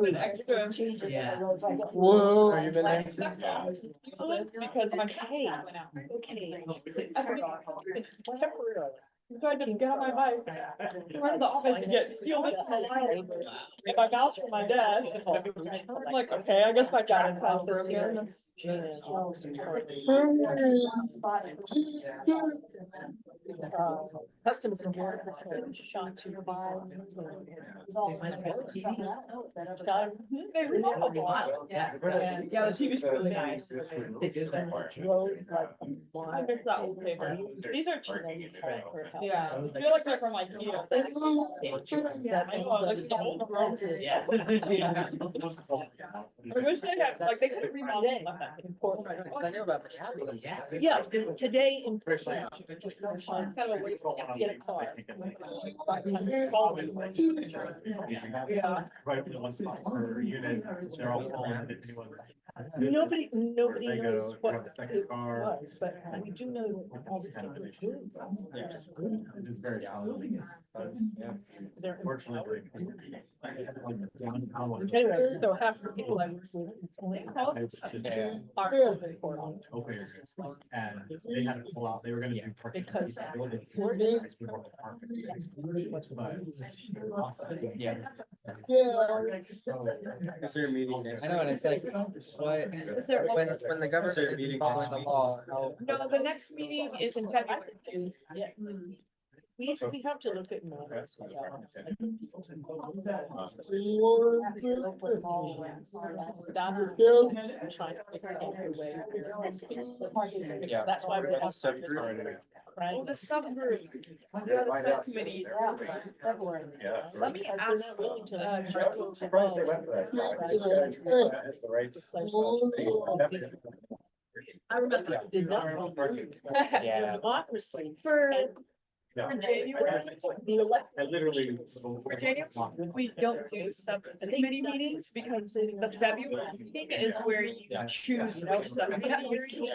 An extra. Yeah. Whoa. Are you been there? Because my hey, okay. I forgot. Temporarily. So I didn't get on my bike. Run to the office to get steel. And my mouse and my desk. I'm like, okay, I guess I got it passed for again. Customs and work. Shot to your body. Yeah, the TV's really nice. I miss that old paper. These are cheap. Yeah, I feel like they're from IKEA. Yeah, I know, like the old roses. Yeah. I wish they had, like, they could have remodeled them. I know about the Yeah, today in. Kind of a waste to get a car. Yeah. Right, one spot per unit, they're all falling into one. Nobody They go, knows what grab the second it car. was, but we do know all the people who do. Yeah, it's very challenging. But, yeah, They're. fortunately. Anyway, so half the people I work with, it's only house are open for them. And they had to pull out, they were gonna do parking. Because But, yeah. Is there a meeting next? I know, and it's like, why, Is there- when the government isn't following the law, how? No, the next meeting is in February. Yeah. We have to look at more. Yeah. That's why we have. Right. Oh, the subgroup. Yeah, the subcommittee. Yeah. Let me ask, I'm surprised they went for that. That's the right. I remember. I did not. Yeah. Democracy. for Yeah. January, The elect. I literally. for January, we don't do subcommittee meetings because the February meeting is where you choose which subcommittee you're in.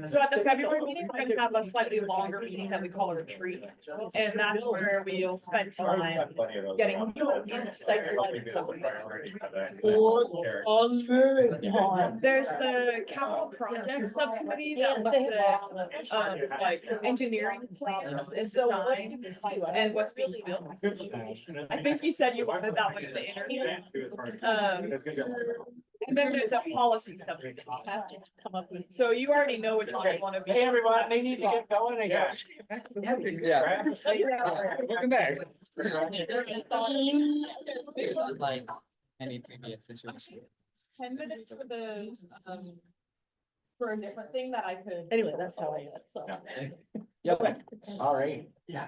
So at the February meeting, we're gonna have a slightly longer meeting that we call a retreat. And that's where we'll spend time getting insight. There's the capital project subcommittee that looks at like engineering plans and design and what's being built. I think you said you wanted that one in the interview. And then there's a policy subcommittee. So you already know which one you want to be. Hey, everyone, they need to get going again. Yeah. Welcome back. Like any previous situation. 10 minutes for the, for a different thing that I could. Anyway, that's how I, so. Yep. All right. Yeah.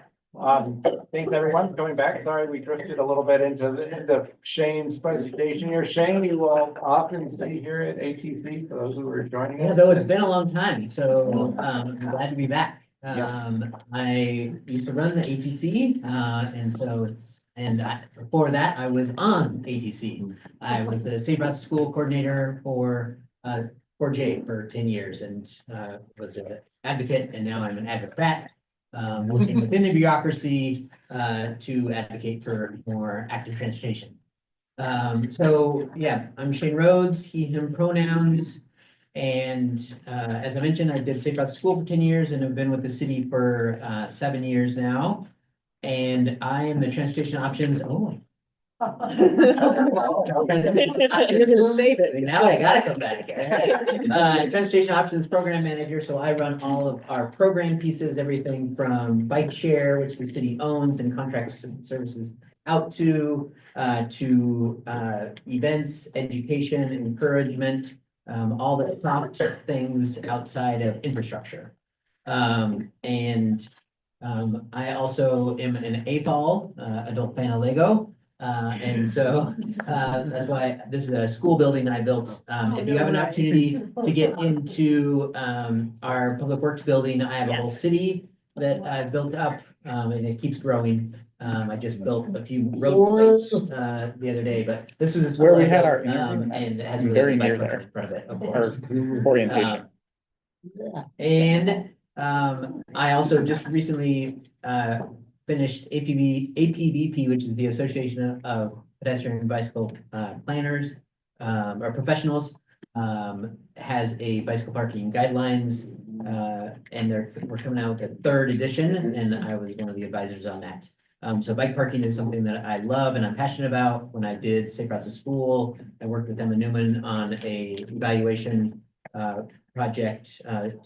Thanks everyone for coming back. Sorry, we drifted a little bit into Shane's presentation here. Shane, you will often see here at ATC for those who are joining Yeah, us. though it's been a long time, so I'm glad to be back. I used to run the ATC, and so before that, I was on ATC. I was the Safe Routes to School coordinator for 4J for 10 years and was an advocate, and now I'm an advocate. Working within the bureaucracy to advocate for more active transportation. So yeah, I'm Shane Rhodes, he, him pronouns. And as I mentioned, I did Safe Routes to School for 10 years and have been with the city for 7 years now. And I am the transportation options, oh. You're gonna save it. Now I gotta come back. Transportation options program manager, so I run all of our program pieces, everything from bike share, which the city owns and contracts and services out to events, education, encouragement, all the soft things outside of infrastructure. I also am an APOL, adult fan of Lego. And so that's why this is a school building I built. If you have an opportunity to get into our public works building, I have a whole city that I've built up and it keeps growing. I just built a few road plates the other day, but this is a school Where we I had built, our interview. and it has really Very good near bike there. in front of it, of Our course. orientation. And I also just recently finished APBP, which is the Association of Pedestrian and Bicycle Planners or Professionals, has a bicycle parking guidelines, and we're coming out with a 3rd edition, and I was one of the advisors on that. So bike parking is something that I love and I'm passionate about. When I did Safe Routes to School, I worked with Emma Newman on a evaluation project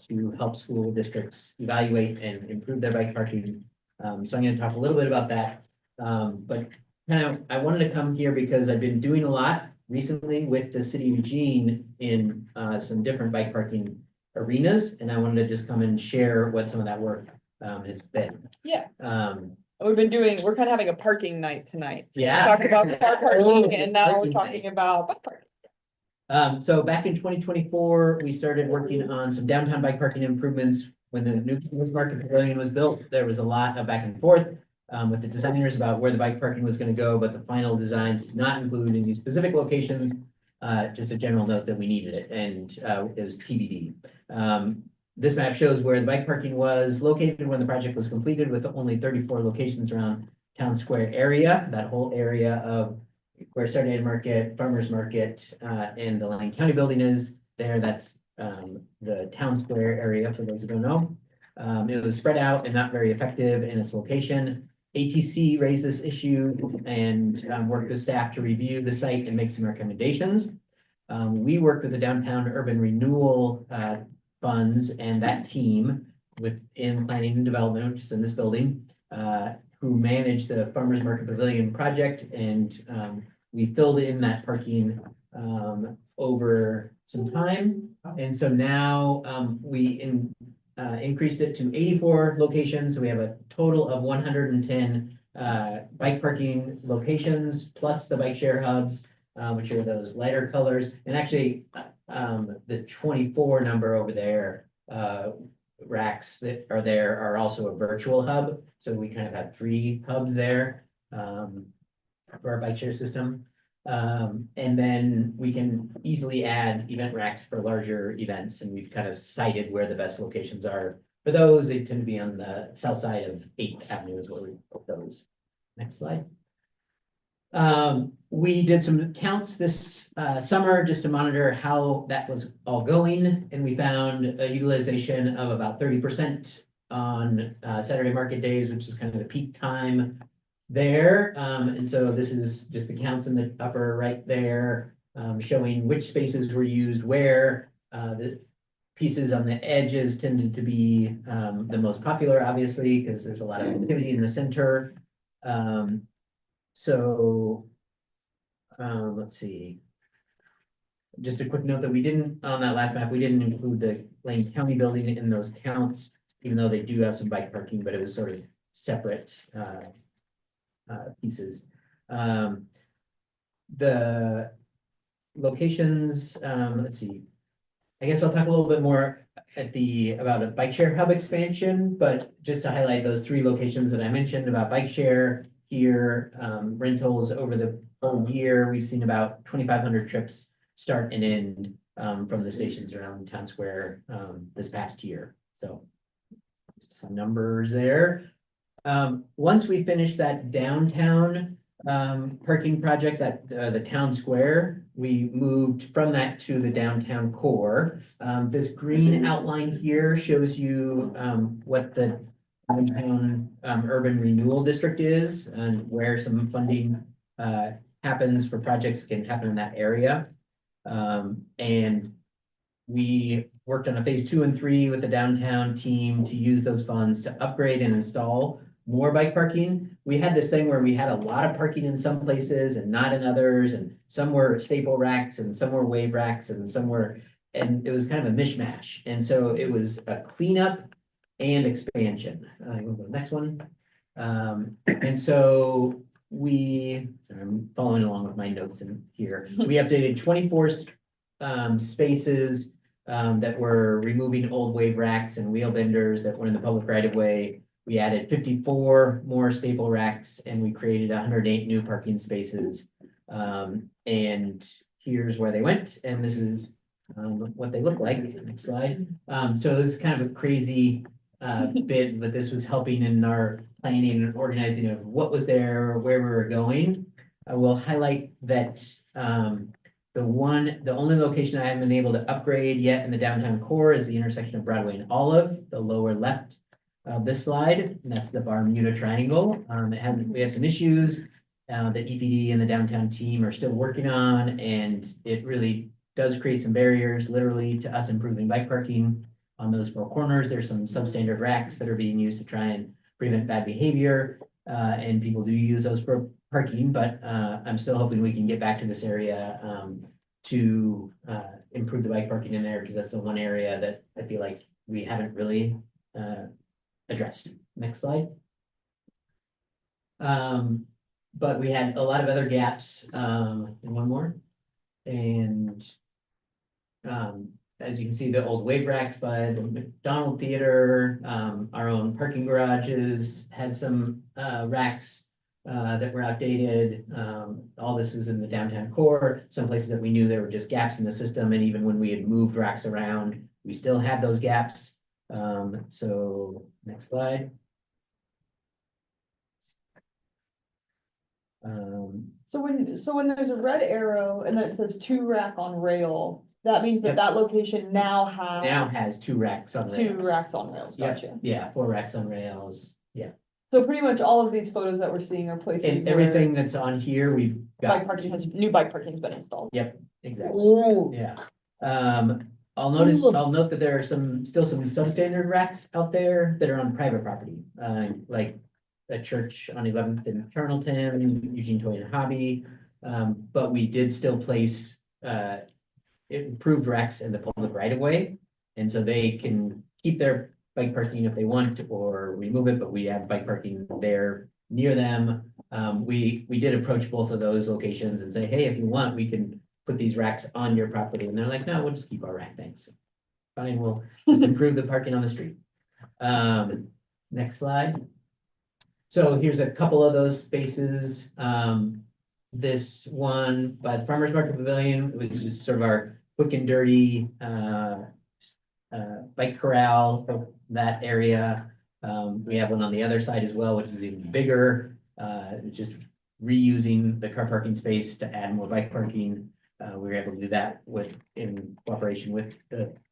to help school districts evaluate and improve their bike parking. So I'm going to talk a little bit about that. But I wanted to come here because I've been doing a lot recently with the city of Eugene in some different bike parking arenas, and I wanted to just come and share what some of that work has been. Yeah. We're kind of having a parking night tonight. So we Yeah. talked about car parking and now we're Parking talking about bike parking. So back in 2024, we started working on some downtown bike parking improvements. When the new Farmers Market Pavilion was built, there was a lot of back and forth with the designers about where the bike parking was going to go, but the final designs did not include any specific locations. Just a general note that we needed it, and it was TBD. This map shows where the bike parking was located when the project was completed, with only 34 locations around town square area. That whole area of where Saturday Market, Farmers Market, and the Lane County building is there. That's the town square area, for those who don't know. It was spread out and not very effective in its location. ATC raised this issue and worked with staff to review the site and make some recommendations. We worked with the Downtown Urban Renewal funds and that team within planning and development, which is in this building, who managed the Farmers Market Pavilion project, and we filled in that parking over some time. And so now we increased it to 84 locations. So we have a total of 110 bike parking locations, plus the bike share hubs, which are those lighter colors. And actually, the 24 number over there, racks that are there are also a virtual hub. So we kind of have 3 hubs there for our bike share system. And then we can easily add event racks for larger events, and we've kind of cited where the best locations are for those. They tend to be on the south side of 8th Avenue is where we put those. Next slide. We did some counts this summer just to monitor how that was all going, and we found a utilization of about 30% on Saturday market days, which is kind of the peak time there. And so this is just the counts in the upper right there, showing which spaces were used where. The pieces on the edges tended to be the most popular, obviously, because there's a lot of activity in the center. Let's see. Just a quick note that we didn't, on that last map, we didn't include the Lane County building in those counts, even though they do have some bike parking, but it was sort of separate pieces. The locations, let's see. I guess I'll talk a little bit more about a bike share hub expansion, but just to highlight those 3 locations that I mentioned about bike share here, rentals over the whole year, we've seen about 2,500 trips start and end from the stations around town square, this past year, so. Some numbers there. Once we finish that downtown, parking project at, the town square, we moved from that to the downtown core. This green outline here shows you, what the downtown, urban renewal district is and where some funding, happens for projects that can happen in that area. And we worked on a phase 2 and 3 with the downtown team to use those funds to upgrade and install more bike parking. We had this thing where we had a lot of parking in some places and not in others, and some were staple racks and some were wave racks and some were, and it was kind of a mishmash. And so it was a cleanup and expansion. We'll go next one. And so sorry, I'm following along with my notes in here. We updated 24 spaces that were removing old wave racks and wheel benders that were in the public right of way. We added 54 more staple racks and we created 108 new parking spaces. And here's where they went, and this is what they look like. Next slide. So this is kind of a crazy bit, but this was helping in our planning and organizing of what was there, where we were going. I will highlight that the only location I haven't been able to upgrade yet in the downtown core is the intersection of Broadway and Olive, the lower left of this slide, and that's the Bermuda Triangle. We have some issues that EPD and the downtown team are still working on, and it really does create some barriers literally to us improving bike parking on those 4 corners. There's some substandard racks that are being used to try and prevent bad behavior, and people do use those for parking, but I'm still hoping we can get back to this area to improve the bike parking in there, because that's the one area that I feel like we haven't really addressed. Next slide. But we had a lot of other gaps, and one more. And as you can see, the old wave racks by the McDonald Theater, our own parking garages had some racks that were outdated. All this was in the downtown core. Some places that we knew there were just gaps in the system, and even when we had moved racks around, we still had those gaps. So next slide. So when there's a red arrow and then it says 2 rack on rail, that means that that location now has 2 racks on rails. 2 racks on rails, Yep. gotcha. Yeah, 4 racks on rails, yeah. So pretty much all of these photos that we're seeing are places And where everything that's on here, we've bike got. new bike parking has been installed. Yep, exactly, yeah. I'll note that there are still some substandard racks out there that are on private property, like a church on 11th and Charlton, Eugene Toy and Hobby. But we did still place improved racks in the public right of way. And so they can keep their bike parking if they want or remove it, but we have bike parking there near them. We did approach both of those locations and say, hey, if you want, we can put these racks on your property. And they're like, no, we'll just keep our rack, thanks. Fine, we'll just improve the parking on the street. Next slide. So here's a couple of those spaces. This one by the Farmers Market Pavilion, which is sort of our quick and dirty bike corral for that area. We have one on the other side as well, which is even bigger, just reusing the car parking space to add more bike parking. We were able to do that in cooperation with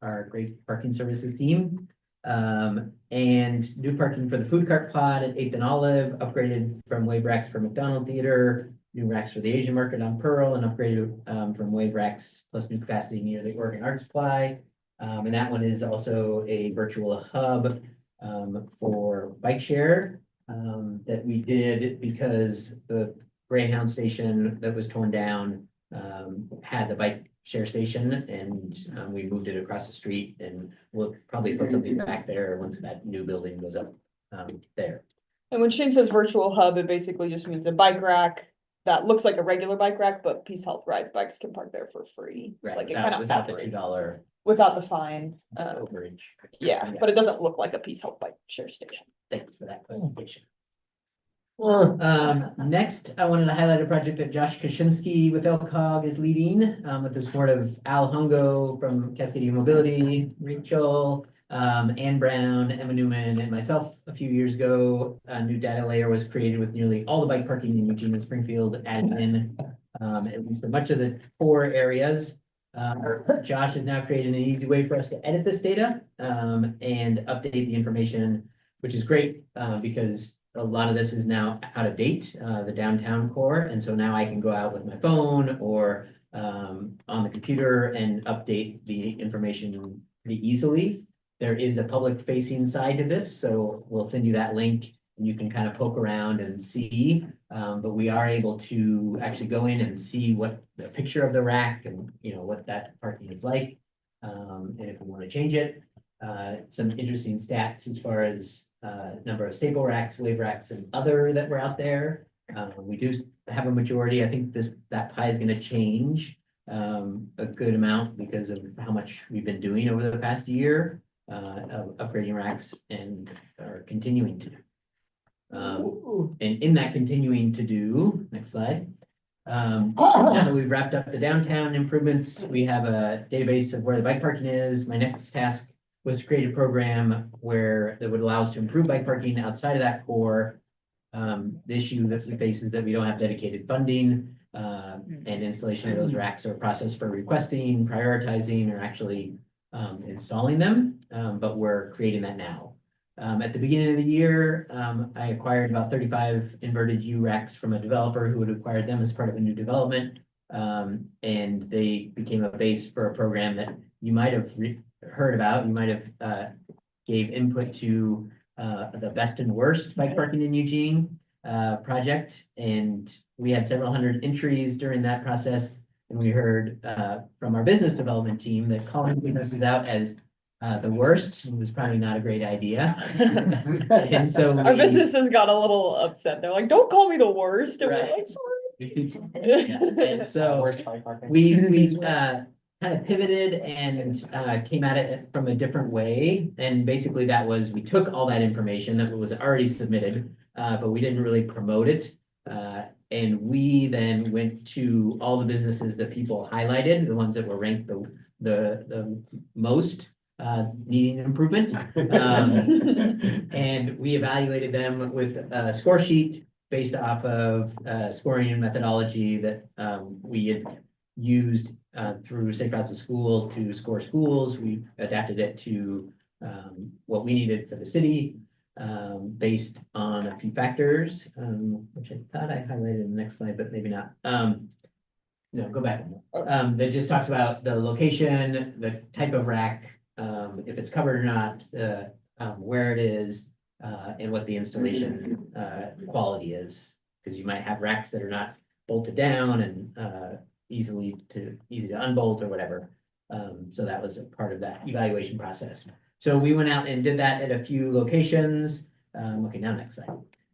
our great parking services team. And new parking for the food cart pod at 8th and Olive, upgraded from wave racks for McDonald Theater, new racks for the Asian Market on Pearl, and upgraded from wave racks plus new capacity near the Oregon Art Supply. And that one is also a virtual hub for bike share that we did because the Greyhound station that was torn down had the bike share station, and we moved it across the street, and we'll probably put something back there once that new building goes up there. And when Shane says virtual hub, it basically just means a bike rack that looks like a regular bike rack, but Peace Health Rides bikes can park there for free. Right, Like it kind of without the operates $2 without the fine. overage. Yeah, but it doesn't look like a Peace Health bike share station. Thanks for that clarification. Next, I wanted to highlight a project that Josh Kaczynski with LCOG is leading, with the support of Al Hungo from Cascadia Mobility, Rachel, Ann Brown, Emma Newman, and myself. A few years ago, a new data layer was created with nearly all the bike parking in Eugene and Springfield added in, and for much of the core areas. Josh has now created an easy way for us to edit this data, and update the information, which is great, because a lot of this is now out of date, the downtown core, and so now I can go out with my phone or on the computer and update the information pretty easily. There is a public facing side to this, so we'll send you that link and you can kind of poke around and see. But we are able to actually go in and see what the picture of the rack and what that parking is like. And if we want to change it, some interesting stats as far as number of staple racks, wave racks, and other that were out there. We do have a majority. I think that pie is going to change a good amount because of how much we've been doing over the past year of upgrading racks and are continuing to do. And in that continuing to do, next slide. Now that we've wrapped up the downtown improvements, we have a database of where the bike parking is. My next task was to create a program that would allow us to improve bike parking outside of that core. The issue that we face is that we don't have dedicated funding, and installation of those racks are a process for requesting, prioritizing, or actually installing them, but we're creating that now. At the beginning of the year, I acquired about 35 inverted U racks from a developer who had acquired them as part of a new development. And they became a base for a program that you might have heard about. You might have gave input to the best and worst bike parking in Eugene project. And we had several hundred entries during that process. And we heard from our business development team that calling businesses out as the worst was probably not a great idea. And so our businesses got a little upset. They're like, don't call me the worst. And we're like, sorry. And so we kind of pivoted and came at it from a different way. And basically that was, we took all that information that was already submitted, but we didn't really promote it. And we then went to all the businesses that people highlighted, the ones that were ranked the most needing improvement. And we evaluated them with a score sheet based off of scoring and methodology that we had used through Safe Routes to School to score schools. We adapted it to what we needed for the city based on a few factors, which I thought I highlighted in the next slide, but maybe not. No, go back. That just talks about the location, the type of rack, if it's covered or not, where it is, and what the installation quality is. Because you might have racks that are not bolted down and easy to unbolt or whatever. So that was a part of that evaluation process. So we went out and did that at a few locations. Okay, now next slide.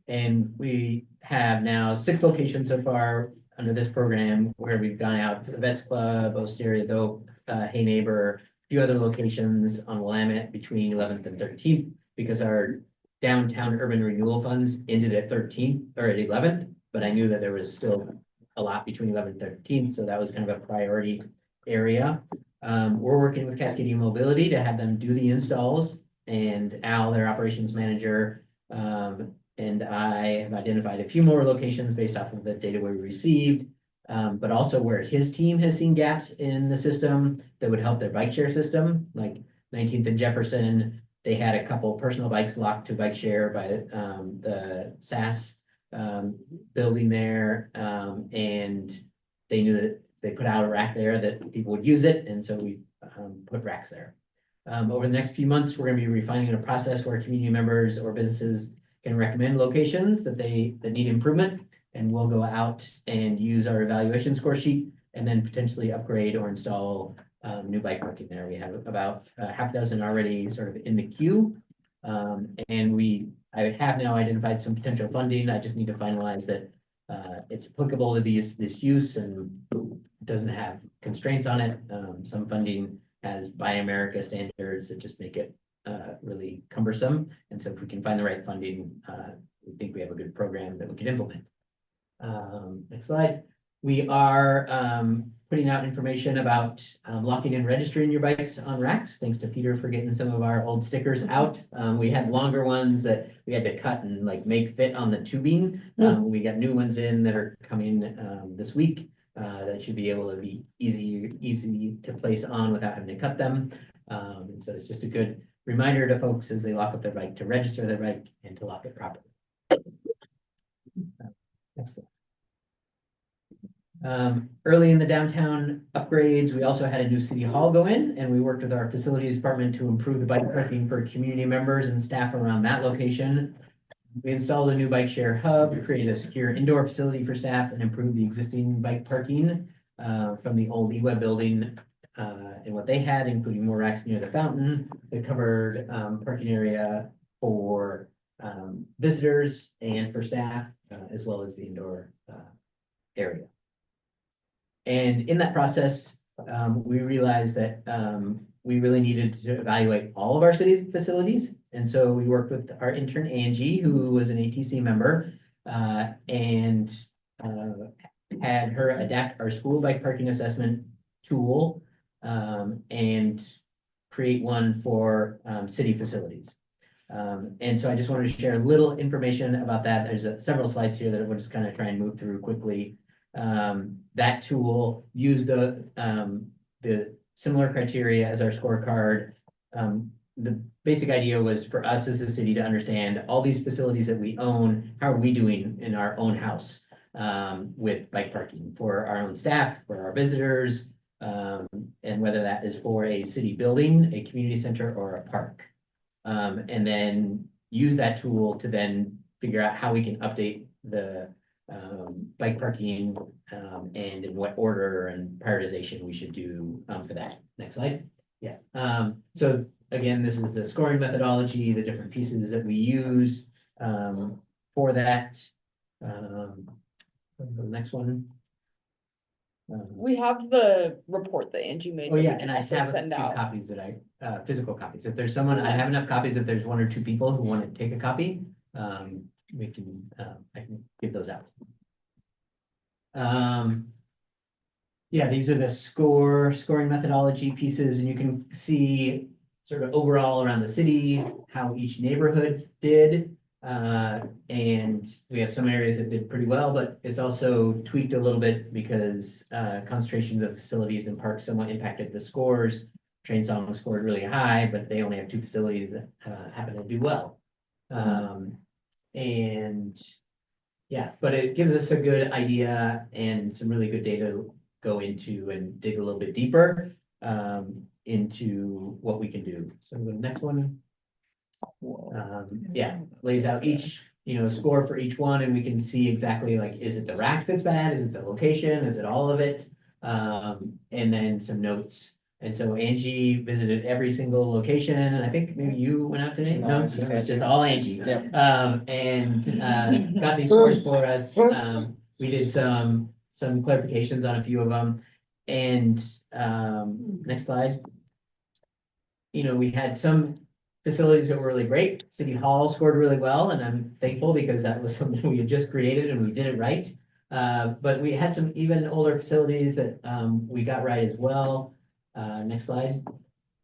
And we have now 6 locations so far under this program where we've gone out to the Vets Club, Osteria, Dope, Hey Neighbor, few other locations on Willamette between 11th and 13th, because our downtown urban renewal funds ended at 13th or at 11th, but I knew that there was still a lot between 11th and 13th, so that was kind of a priority area. We're working with Cascadia Mobility to have them do the installs, and Al, their operations manager, and I have identified a few more locations based off of the data we received. But also where his team has seen gaps in the system that would help their bike share system, like 19th and Jefferson. They had a couple personal bikes locked to bike share by the SAS building there. And they knew that they put out a rack there that people would use it. And so we put racks there. Over the next few months, we're going to be refining a process where community members or businesses can recommend locations that need improvement. And we'll go out and use our evaluation score sheet and then potentially upgrade or install new bike parking there. We have about half a dozen already sort of in the queue. And I have now identified some potential funding. I just need to finalize that it's applicable to this use and doesn't have constraints on it. Some funding has Buy America standards that just make it really cumbersome. And so if we can find the right funding, we think we have a good program that we can implement. Next slide. We are putting out information about locking and registering your bikes on racks. Thanks to Peter for getting some of our old stickers out. We had longer ones that we had to cut and like make fit on the tubing. We got new ones in that are coming this week. That should be able to be easy to place on without having to cut them. And so it's just a good reminder to folks as they lock up their bike to register their bike and to lock it properly. Next slide. Early in the downtown upgrades, we also had a new city hall go in, and we worked with our facilities department to improve the bike parking for community members and staff around that location. We installed a new bike share hub, created a secure indoor facility for staff, and improved the existing bike parking from the old eWeb building and what they had, including more racks near the fountain. They covered parking area for visitors and for staff, as well as the indoor area. And in that process, we realized that we really needed to evaluate all of our city facilities. And so we worked with our intern Angie, who was an ATC member, and had her adapt our school bike parking assessment tool and create one for city facilities. And so I just wanted to share a little information about that. There's several slides here that we'll just kind of try and move through quickly. That tool used the similar criteria as our scorecard. The basic idea was for us as a city to understand all these facilities that we own, how are we doing in our own house with bike parking for our own staff, for our visitors, and whether that is for a city building, a community center, or a park. And then use that tool to then figure out how we can update the bike parking and in what order and prioritization we should do for that. Next slide. Yeah. So again, this is the scoring methodology, the different pieces that we use for that. The next one. We have the report that Angie made. Oh, that we yeah, can and I also have a send few out. copies that physical copies. If there's someone, I have enough copies. If there's one or two people who want to take a copy, we can, I can give those out. Yeah, these are the scoring methodology pieces, and you can see sort of overall around the city, how each neighborhood did. And we have some areas that did pretty well, but it's also tweaked a little bit because concentrations of facilities and parks somewhat impacted the scores. Train Song scored really high, but they only have 2 facilities that happen to do well. And yeah, but it gives us a good idea and some really good data to go into and dig a little bit deeper into what we can do. So the next one. Yeah, lays out each, score for each one, and we can see exactly like, is it the rack that's bad? Is it the location? Is it all of it? And then some notes. And so Angie visited every single location, and I think maybe you went out today? No, it's just all Angie. And got these scores for us. We did some clarifications on a few of them. And next slide. We had some facilities that were really great. City Hall scored really well, and I'm thankful because that was something we had just created and we did it right. But we had some even older facilities that we got right as well. Next slide.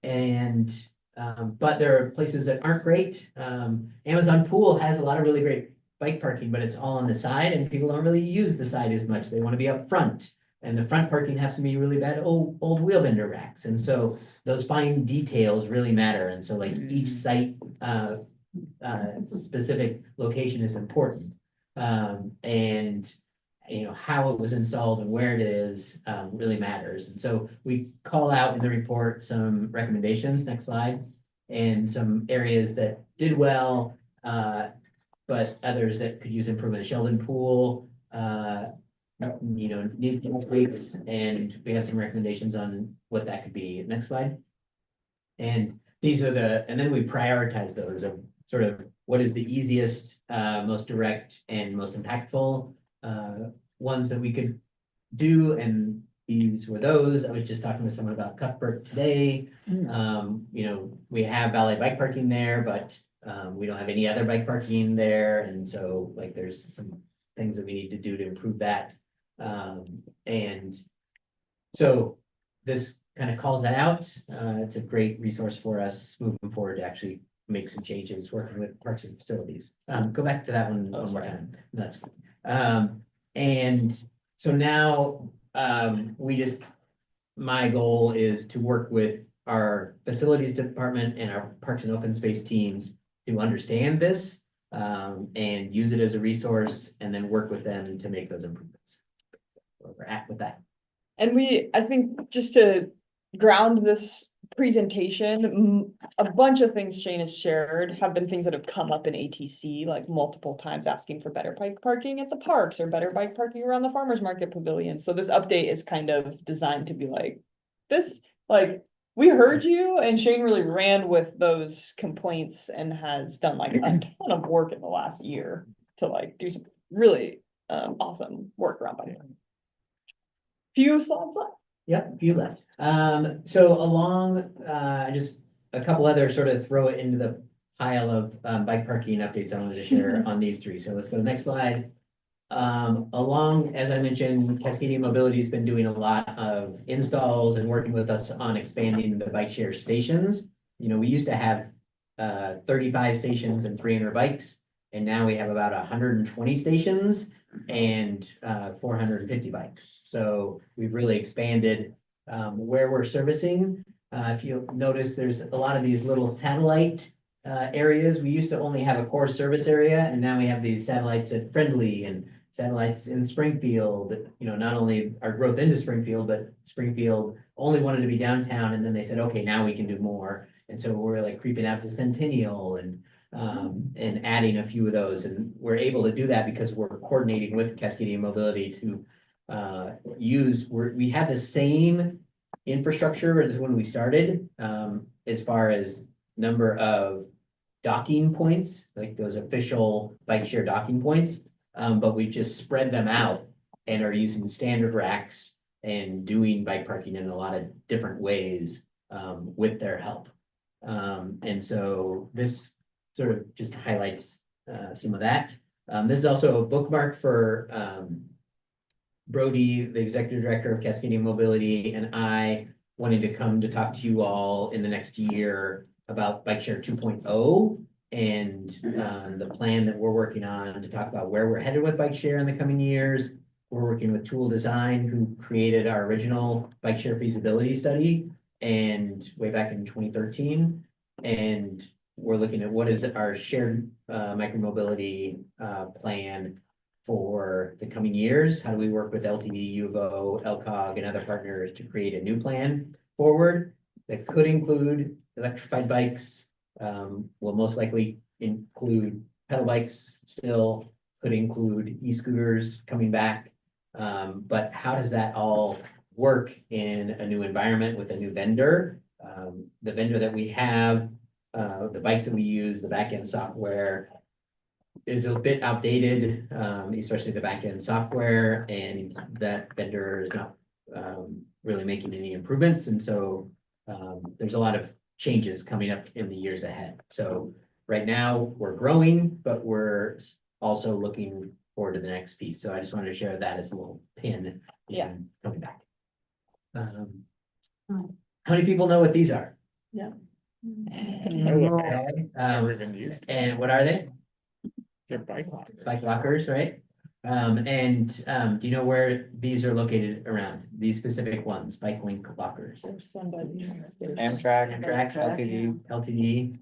And but there are places that aren't great. Amazon Pool has a lot of really great bike parking, but it's all on the side, and people don't really use the side as much. They want to be up front, and the front parking has to be really bad old wheel bender racks. And so those fine details really matter. And so like each site specific location is important. And how it was installed and where it is really matters. And so we call out in the report some recommendations, next slide, and some areas that did well, but others that could use improvement. Sheldon Pool, needs some updates, and we have some recommendations on what that could be. Next slide. And these are and then we prioritize those of sort of what is the easiest, most direct and most impactful ones that we could do, and these were those. I was just talking with someone about Cuthbert today. We have valet bike parking there, but We don't have any other bike parking there, and so like there's some things that we need to do to improve that. And so this kind of calls that out. It's a great resource for us moving forward to actually make some changes, working with parks and facilities. Go back to that one one more time. That's good. And so now, my goal is to work with our facilities department and our parks and open space teams to understand this, and use it as a resource, and then work with them to make those improvements. Where we're at with that. And I think just to ground this presentation, a bunch of things Shane has shared have been things that have come up in ATC, like multiple times asking for better bike parking at the parks or better bike parking around the farmers market pavilion. So this update is kind of designed to be like, we heard you, and Shane really ran with those complaints and has done like a ton of work in the last year to like do some really awesome work around bike parking. Few slides left. Yep, few left. So along, just a couple other sort of throw it into the pile of bike parking updates I wanted to share on these three. So let's go to the next slide. Along, as I mentioned, Cascadia Mobility has been doing a lot of installs and working with us on expanding the bike share stations. You know, we used to have 35 stations and 300 bikes, and now we have about 120 stations and 450 bikes. So we've really expanded where we're servicing. If you notice, there's a lot of these little satellite areas. We used to only have a core service area, and now we have these satellites at Friendly and satellites in Springfield. You know, not only our growth into Springfield, but Springfield only wanted to be downtown, and then they said, okay, now we can do more. And so we're like creeping out to Centennial and adding a few of those, and we're able to do that because we're coordinating with Cascadia Mobility to we have the same infrastructure as when we started, as far as number of docking points, like those official bike share docking points, but we just spread them out and are using standard racks and doing bike parking in a lot of different ways with their help. And so this sort of just highlights some of that. This is also a bookmark for Brody, the executive director of Cascadia Mobility, and I wanting to come to talk to you all in the next year about Bike Share 2.0 and the plan that we're working on to talk about where we're headed with Bike Share in the coming years. We're working with Tool Design, who created our original Bike Share feasibility study and way back in 2013. And we're looking at what is our shared micromobility plan for the coming years. How do we work with LTD, UVO, LCOG, and other partners to create a new plan forward that could include electrified bikes, will most likely include pedal bikes still, could include e-scooters coming back. But how does that all work in a new environment with a new vendor? The vendor that we have, the bikes that we use, the backend software is a bit outdated, especially the backend software, and that vendor is not really making any improvements. And so there's a lot of changes coming up in the years ahead. So right now we're growing, but we're also looking forward to the next piece. So I just wanted to share that as a little pin in coming back. How many people know what these are? Yeah. Okay, and what are they? They're bike lockers. Bike lockers, right? Do you know where these are located around? These specific ones, bike link lockers? Amtrak, LTD.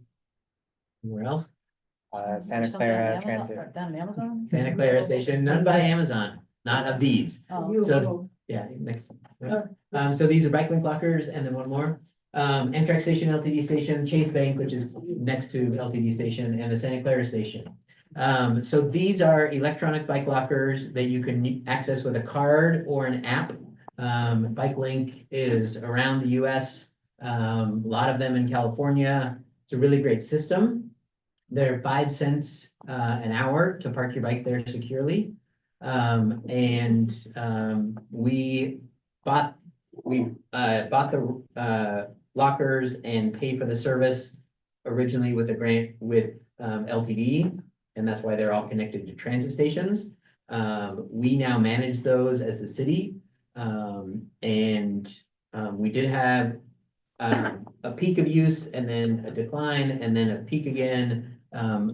Anywhere else? Santa Clara Transit. Down Amazon? Santa Clara Station, none by Amazon, not of these. Oh. So, yeah, next. So these are bike link lockers, and then one more. Amtrak Station, LTD Station, Chase Bank, which is next to LTD Station, and the Santa Clara Station. So these are electronic bike lockers that you can access with a card or an app. Bike Link is around the US, a lot of them in California. It's a really great system. They're 5 cents an hour to park your bike there securely. We bought the lockers and paid for the service originally with a grant with LTD, and that's why they're all connected to transit stations. We now manage those as the city. We did have a peak of use and then a decline and then a peak again.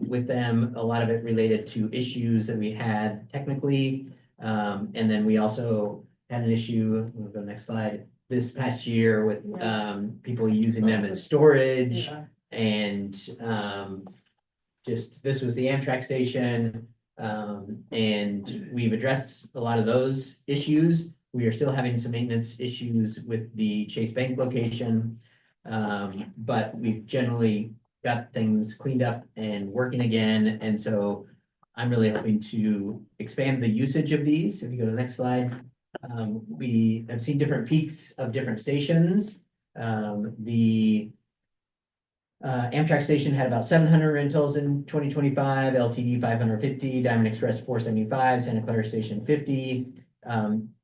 With them, a lot of it related to issues that we had technically. And then we also had an issue, we'll go next slide, this past year with people using them as storage. And just, this was the Amtrak station. And we've addressed a lot of those issues. We are still having some maintenance issues with the Chase Bank location. But we've generally got things cleaned up and working again. And so I'm really hoping to expand the usage of these. If you go to the next slide, we have seen different peaks of different stations. The Amtrak station had about 700 rentals in 2025, LTD 550, Diamond Express 475, Santa Clara Station 50.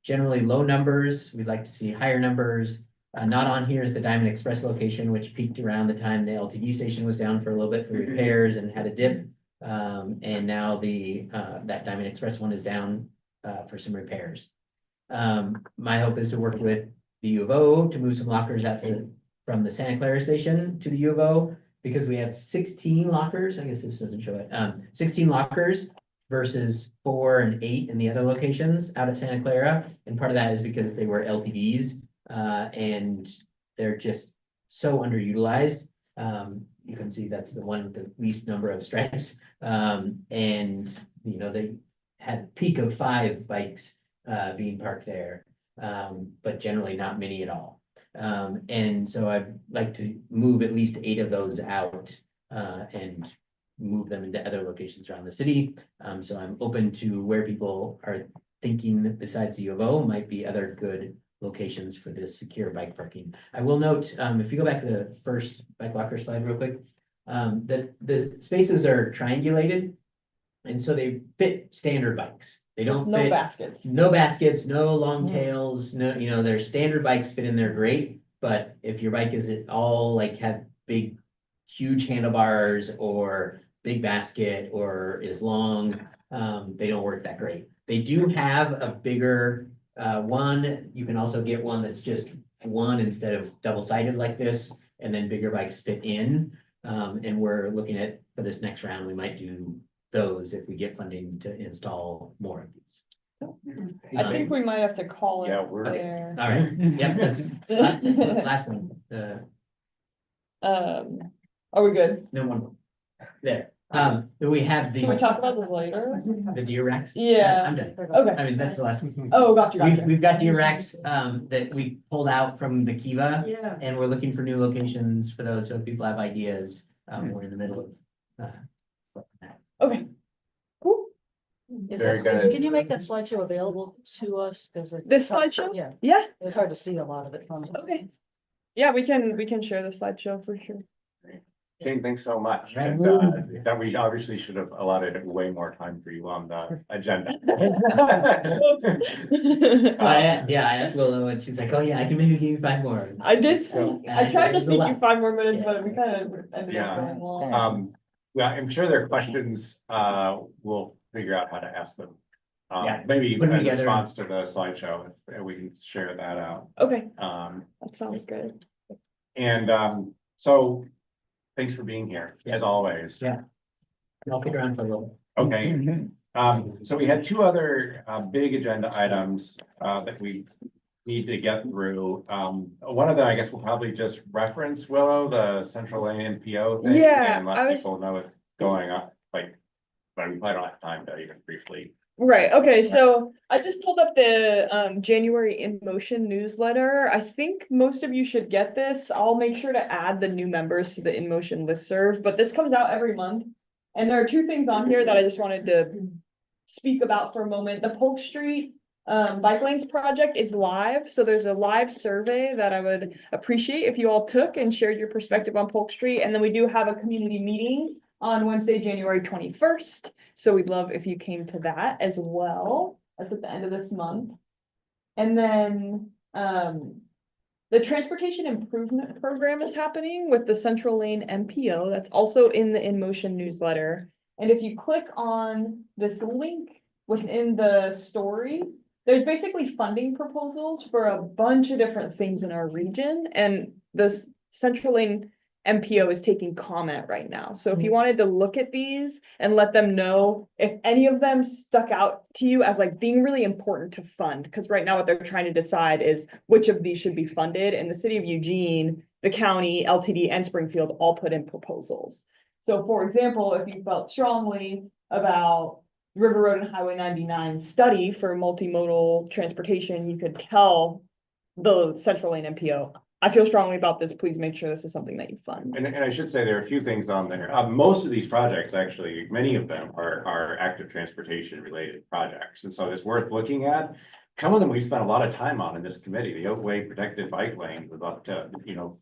Generally low numbers. We'd like to see higher numbers. Not on here is the Diamond Express location, which peaked around the time the LTD station was down for a little bit for repairs and had a dip. And now that Diamond Express one is down for some repairs. My hope is to work with the U of O to move some lockers from the Santa Clara station to the U of O, because we have 16 lockers. I guess this doesn't show it. 16 lockers versus 4 and 8 in the other locations out at Santa Clara. And part of that is because they were LTDs. And they're just so underutilized. You can see that's the one with the least number of stripes. And you know, they had peak of 5 bikes being parked there, but generally not many at all. And so I'd like to move at least 8 of those out and move them into other locations around the city. So I'm open to where people are thinking besides the U of O might be other good locations for this secure bike parking. I will note, if you go back to the first bike locker slide real quick, that the spaces are triangulated. And so they fit standard bikes. They don't No fit baskets. no baskets, no long tails, no, you know, their standard bikes fit in there great. But if your bike is at all like have big, huge handlebars or big basket or is long, they don't work that great. They do have a bigger one. You can also get one that's just one instead of double-sided like this, and then bigger bikes fit in. And we're looking at, for this next round, we might do those if we get funding to install more of these. I think we might have to call it Yeah, we're- there. All right, yep, that's last one. Are we good? No one more. There. We have these. Can we talk about this later? The DRX? Yeah. I'm done. Okay. I mean, that's the last one. Oh, gotcha, gotcha. We've got DRX that we pulled out from the Kiva. Yeah. And we're looking for new locations for those, so if people have ideas, we're in the middle of. Okay. Cool. Is Very that, good. can you make that slideshow available to us? This slideshow? Yeah, Yeah. it was hard to see a lot of it from. Okay. Yeah, we can share the slideshow for sure. Jane, thanks so much. Right. And, that we obviously should have allotted way more time for you on the agenda. I asked Willow and she's like, oh yeah, I can maybe give you 5 more. I did So, see, I tried to there's a sneak you lot. 5 more minutes, Yeah. but we kind of ended up Yeah. going long. Well, I'm sure there are questions, we'll figure out how to ask them. Yeah. Maybe Put in them together. response to the slideshow, if we can share that out. Okay, Um, that sounds good. and, so thanks for being here, as always. Yeah. I'll kick around for a little. Okay, so we had 2 other, big agenda items, that we need to get through. One of them, I guess we'll probably just reference, Willow, the Central Lane PO thing. Yeah, And I let was- people know what's going on, like, but we probably don't have time to even briefly. Right, okay, so I just pulled up the January In Motion newsletter. I think most of you should get this. I'll make sure to add the new members to the In Motion listserv, but this comes out every month. And there are 2 things on here that I just wanted to speak about for a moment. The Polk Street bike lanes project is live, so there's a live survey that I would appreciate if you all took and shared your perspective on Polk Street. And then we do have a community meeting on Wednesday, January 21st. So we'd love if you came to that as well. That's at the end of this month. And then, the The Transportation Improvement Program is happening with the Central Lane MPO. That's also in the In Motion newsletter. And if you click on this link within the story, there's basically funding proposals for a bunch of different things in our region. And this Central Lane MPO is taking comment right now. So if you wanted to look at these and let them know if any of them stuck out to you as like being really important to fund, because right now what they're trying to decide is which of these should be funded. And the city of Eugene, the county, LTD, and Springfield all put in proposals. So for example, if you felt strongly about River Road and Highway 99 study for multimodal transportation, you could tell the Central Lane MPO, I feel strongly about this. Please make sure this is something that you fund. And I should say there are a few things on there. Most of these projects, actually, many of them are active transportation related projects. And so it's worth looking at. Some of them we spent a lot of time on in this committee. The Oakway Protected Bike Lane was up to,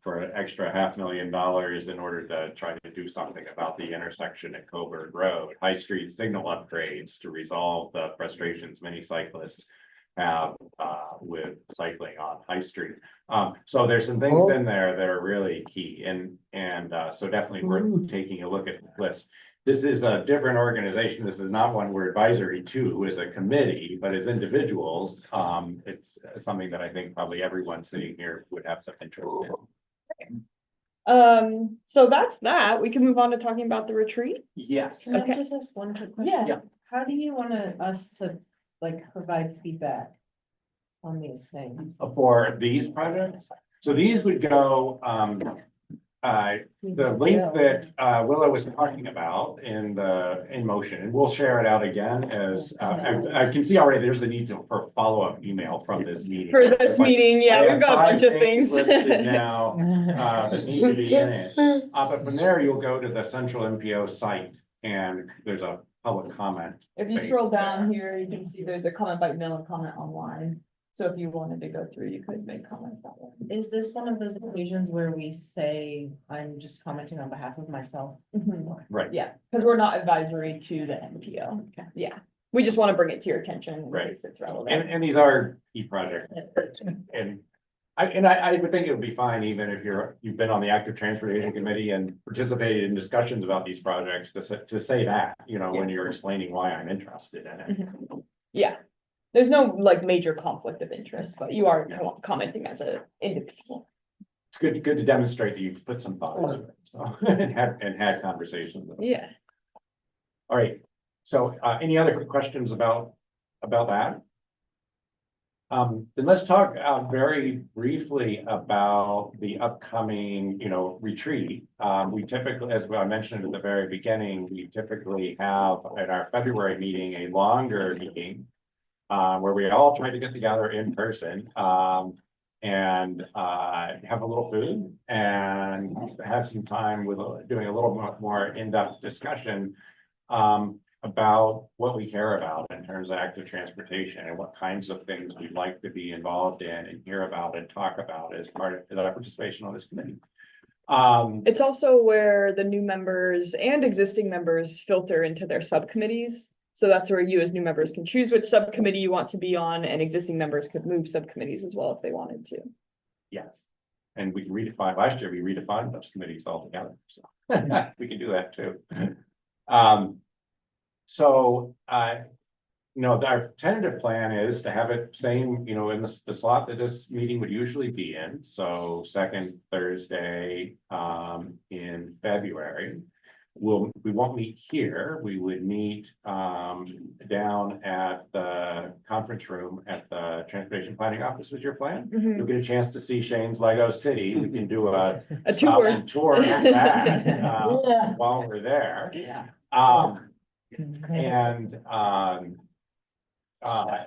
for an extra $500,000 in order to try to do something about the intersection at Coburg Road. High Street signal upgrades to resolve the frustrations many cyclists have with cycling on High Street. So there's some things in there that are really key and so definitely worth taking a look at the list. This is a different organization. This is not one we're advisory to as a committee, but as individuals, it's something that I think probably everyone sitting here would have some interest in. So that's that. We can move on to talking about the retreat. Yes. Can I Okay. just ask one quick question? Yeah. How do you want us to provide feedback on these things? For these projects, so these would go, the link that Willow was talking about in motion, and we'll share it out again as I can see already there's a need for follow-up email from this meeting. For this meeting, yeah, I we've have got a 5 bunch of things. listed now that need to be in it. But from there, you'll go to the Central MPO site and there's a public comment. If you space scroll there. down here, you can see there's a comment by mail and comment online. So if you wanted to go through, you could make comments that way. Is this one of those occasions where we say, I'm just commenting on behalf of myself? Right. Yeah, because we're not advisory to the MPO. Okay. Yeah, we just want to bring it to your attention in Right. case it's relevant. And these are key projects. And I would think it would be fine even if you've been on the active transportation committee and participated in discussions about these projects to say that, when you're explaining why I'm interested in it. Yeah, there's no like major conflict of interest, but you are commenting as an individual. It's good to demonstrate that you've put some thought into it, so, and had conversations. Yeah. All right, so, any other quick questions about that? Then let's talk, very briefly about the upcoming, retreat. We typically, as I mentioned at the very beginning, we typically have at our February meeting, a longer meeting, where we all try to get together in person, and have a little food and have some time with doing a little more in-depth discussion about what we care about in terms of active transportation and what kinds of things we'd like to be involved in and hear about and talk about as part of our participation on this committee. It's also where the new members and existing members filter into their subcommittees. So that's where you as new members can choose which subcommittee you want to be on, and existing members could move subcommittees as well if they wanted to. Yes, and we can redefine, last year we redefined those committees altogether, so we can do that too. Our tentative plan is to have it same, in the slot that this meeting would usually be in, so second Thursday in February. We won't meet here, we would meet down at the conference room at the Transportation Planning Office. Was your plan? You'll get a chance to see Shane's Lego City. We can do a tour tour of that while we're there. And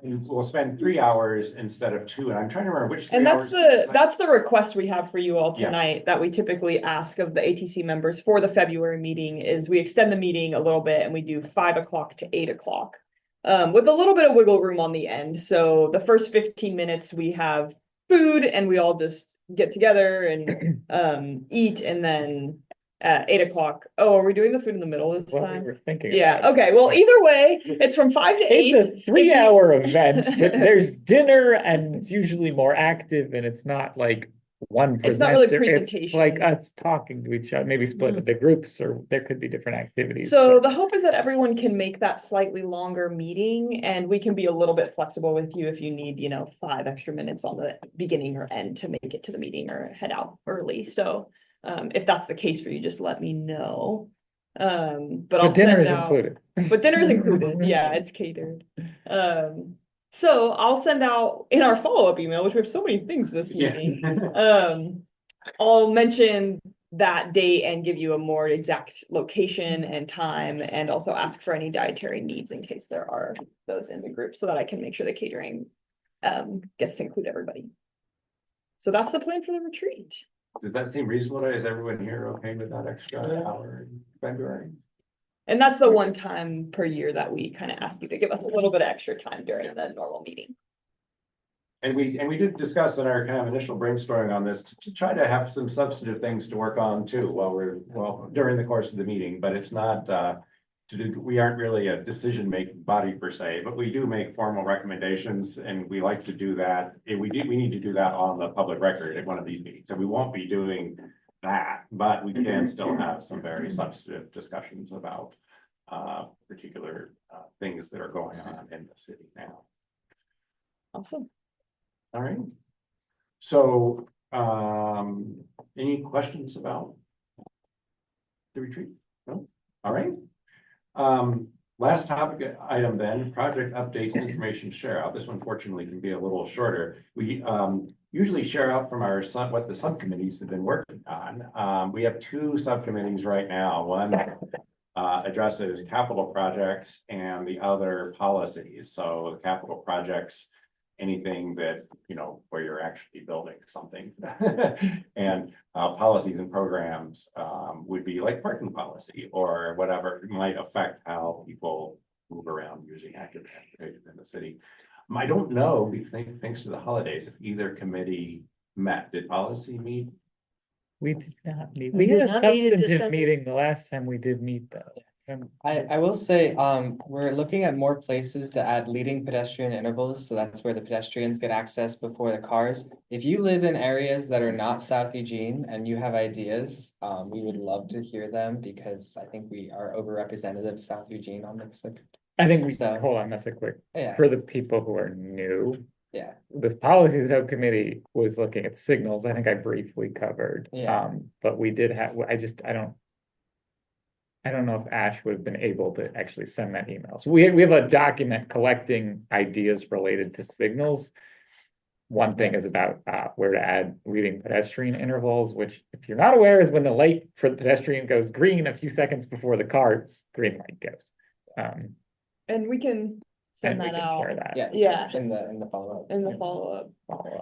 we'll spend 3 hours instead of 2, and I'm trying to remember which. And that's 3 hours that's the request we have for you all Yeah. tonight, that we typically ask of the ATC members for the February meeting, is we extend the meeting a little bit and we do 5 o'clock to 8 o'clock. With a little bit of wiggle room on the end. So the first 15 minutes we have food and we all just get together and eat, and then at 8 o'clock. Oh, are we doing the food in the middle this time? We were thinking. Yeah, about it. okay, well, either way, it's from 5 to 8. It's a 3-hour event, but there's dinner and it's usually more active and it's not like one It's not really presenter, it's like presentation. us talking to each other, maybe split into groups, or there could be different activities. So but- the hope is that everyone can make that slightly longer meeting, and we can be a little bit flexible with you if you need, 5 extra minutes on the beginning or end to make it to the meeting or head out early. So if that's the case for you, just let me know. But I'll dinner send is out, included. but dinner is included. Yeah, it's catered. So I'll send out in our follow-up email, which we have so many things this meeting. I'll mention that date and give you a more exact location and time, and also ask for any dietary needs in case there are those in the group, so that I can make sure the catering gets to include everybody. So that's the plan for the retreat. Does that seem reasonable? Is everyone here okay with that extra hour in February? And that's the one time per year that we kind of ask you to give us a little bit of extra time during the normal meeting. And we did discuss in our kind of initial brainstorming on this to try to have some substantive things to work on too during the course of the meeting, but it's not we aren't really a decision-making body per se, but we do make formal recommendations, and we like to do that. We need to do that on the public record at one of these meetings, so we won't be doing that, but we can still have some very substantive discussions about particular things that are going on in the city now. Awesome. All right. So, any questions about the retreat? No? All right. Last topic item then, project updates, information share out. This one fortunately can be a little shorter. We usually share out from what the subcommittees have been working on. We have 2 subcommittees right now. One addresses capital projects and the other policies. So the capital projects, anything that, where you're actually building something. And policies and programs would be like parking policy or whatever might affect how people move around using active transportation in the city. I don't know, thanks to the holidays, if either committee met. Did policy meet? We did not meet. We We had a did not meet in substantive December. meeting the last time we did meet though. I will say, we're looking at more places to add leading pedestrian intervals, so that's where the pedestrians get access before the cars. If you live in areas that are not South Eugene and you have ideas, we would love to hear them, because I think we are overrepresented of South Eugene on the subject. I think So- hold on, that's a quick, Yeah. for the people who are new. Yeah. The policy subcommittee was looking at signals. I think I briefly covered. Yeah. But we did have, I don't know if Ash would have been able to actually send that email. So we have a document collecting ideas related to signals. One thing is about where to add leading pedestrian intervals, which, if you're not aware, is when the light for the pedestrian goes green a few seconds before the car's green light goes. And we can send And we that can out. share that. Yeah. In the follow-up. In the follow-up.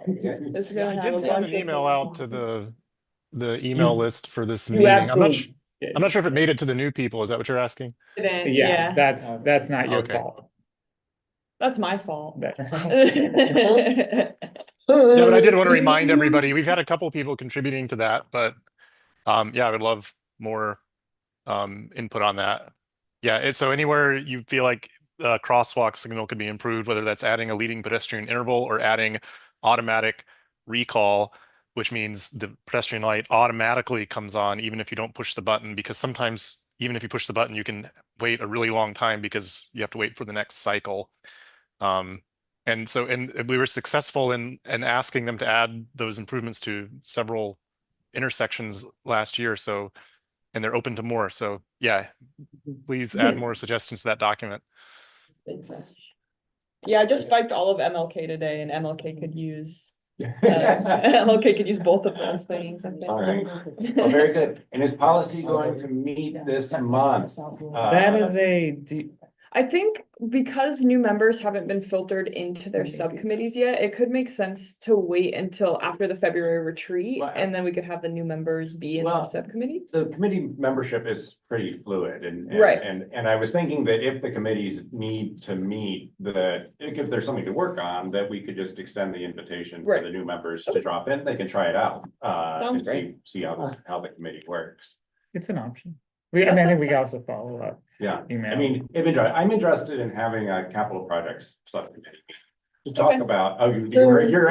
It's Yeah, gonna I have a did send bunch an of email things. out to the email list for this You meeting. I'm absolutely not sure if it made it to the new people. Is that what you're asking? Today, Yeah, that's not your Okay. fault. That's my fault. That's. Yeah, but I did want to remind everybody, we've had a couple people contributing to that, but yeah, I would love more input on that. Yeah, so anywhere you feel like the crosswalk signal could be improved, whether that's adding a leading pedestrian interval or adding automatic recall, which means the pedestrian light automatically comes on even if you don't push the button, because sometimes even if you push the button, you can wait a really long time because you have to wait for the next cycle. And we were successful in asking them to add those improvements to several intersections last year. So, and they're open to more. So yeah, please add more suggestions to that document. Yeah, I just spiked all of MLK today, and MLK could use MLK could use both of those things. I think. All right. Well, very good. And is policy going to meet this month? That is I think because new members haven't been filtered into their subcommittees yet, it could make sense to wait until after the February retreat, and then we could have the new members be in our subcommittees. The committee membership is pretty fluid and Right. And I was thinking that if the committees need to meet, if there's something to work on, that we could just extend the invitation for the new members to drop in. They can try it out. Sounds and great. See how the committee works. It's an option. I think we can also follow up. Yeah, Email. I mean, I'm interested in having a capital projects subcommittee. to talk about, you're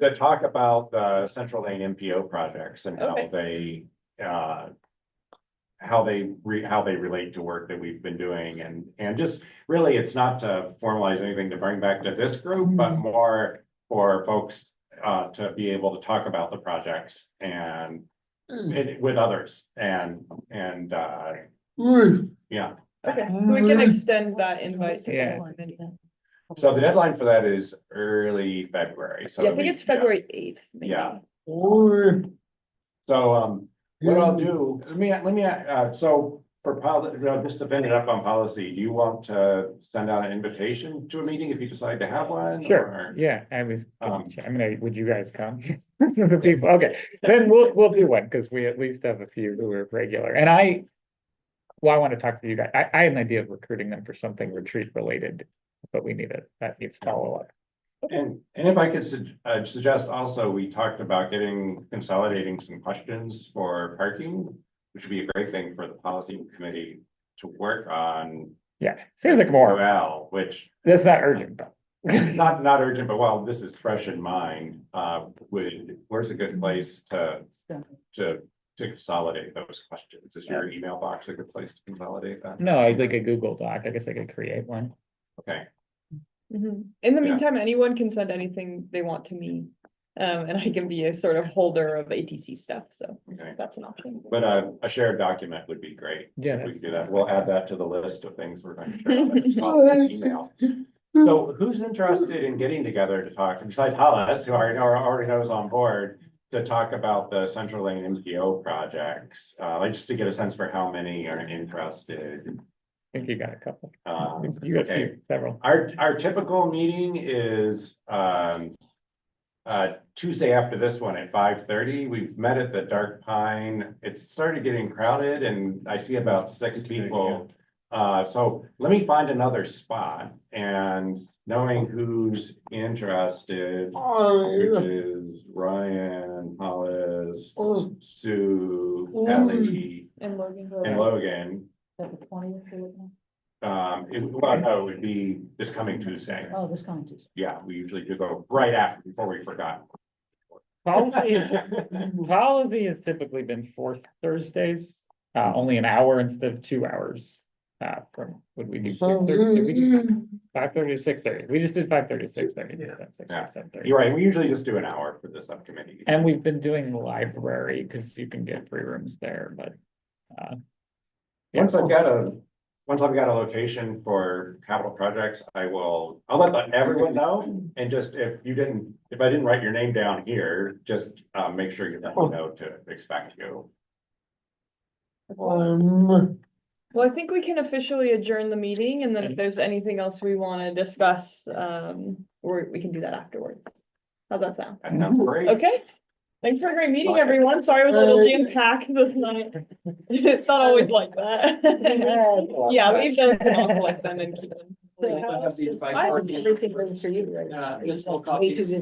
to talk about the Central Lane MPO projects and Okay. how they relate to work that we've been doing and just really, it's not to formalize anything to bring back to this group, but more for folks to be able to talk about the projects and with others and yeah. Okay, so we can extend that invite. to Yeah. everyone. So the deadline for that is early February, so. Yeah, I think it's February 8th. maybe. Yeah. So, what I'll do, let me, so for just to finish up on policy, do you want to send out an invitation to a meeting if you decide to have one? Sure, or- yeah, would you guys come? The people, okay, then we'll do one, because we at least have a few who are regular, and I want to talk to you guys, I had an idea of recruiting them for something retreat related, but that needs follow-up. And if I could suggest also, we talked about consolidating some questions for parking, which would be a great thing for the policy committee to work on. Yeah, seems like more, Well, which that's not urgent, though. it's not urgent, but while this is fresh in mind, where's a good place to consolidate those questions? Is your email box a good place to consolidate that? No, I'd like a Google Doc, I guess I could create one. Okay. In the Yeah. meantime, anyone can send anything they want to me. And I can be a sort of holder of ATC stuff, so Okay. that's an option. But a shared document would be great. Yeah, If we can do that, we'll add that to the list of things we're going to share on this call and email. So who's interested in getting together to talk, besides Hollis, who already knows on board, to talk about the Central Lane MPO projects? Like just to get a sense for how many are interested. I think you got a couple. You got Okay. several. Our typical meeting is Tuesday after this one at 5:30. We've met at the Dark Pine. It started getting crowded and I see about 6 people. So let me find another spot and knowing who's interested, which is Ryan, Hollis, Sue, Ellie, And Logan. and Logan. Is that the 20th you're looking No, it would be this coming Tuesday. at? Oh, this coming Tuesday. Yeah, we usually do go right after, before we forgot. Policy has typically been fourth Thursdays, only an hour instead of 2 hours. From, would we do 6:30? Did we do 5:30 to 6:30? We just did 5:30 to 6:30 instead of 6:30 to 7:30. You're right, we usually just do an hour for the subcommittee. And we've been doing the library, because you can get free rooms there, but. Yeah. Once I've got a location for capital projects, I'll let everyone know. And just if I didn't write your name down here, just make sure you let me know to expect you. Well, I think we can officially adjourn the meeting, and then if there's anything else we want to discuss, we can do that afterwards. How's that sound? That sounds great. Okay, thanks for a great meeting, everyone. Sorry it was a little jam-packed this night. It's not always like that. Yeah, we've done some conflict them and keep them. I have everything ready for you right now. This whole Way copy too busy.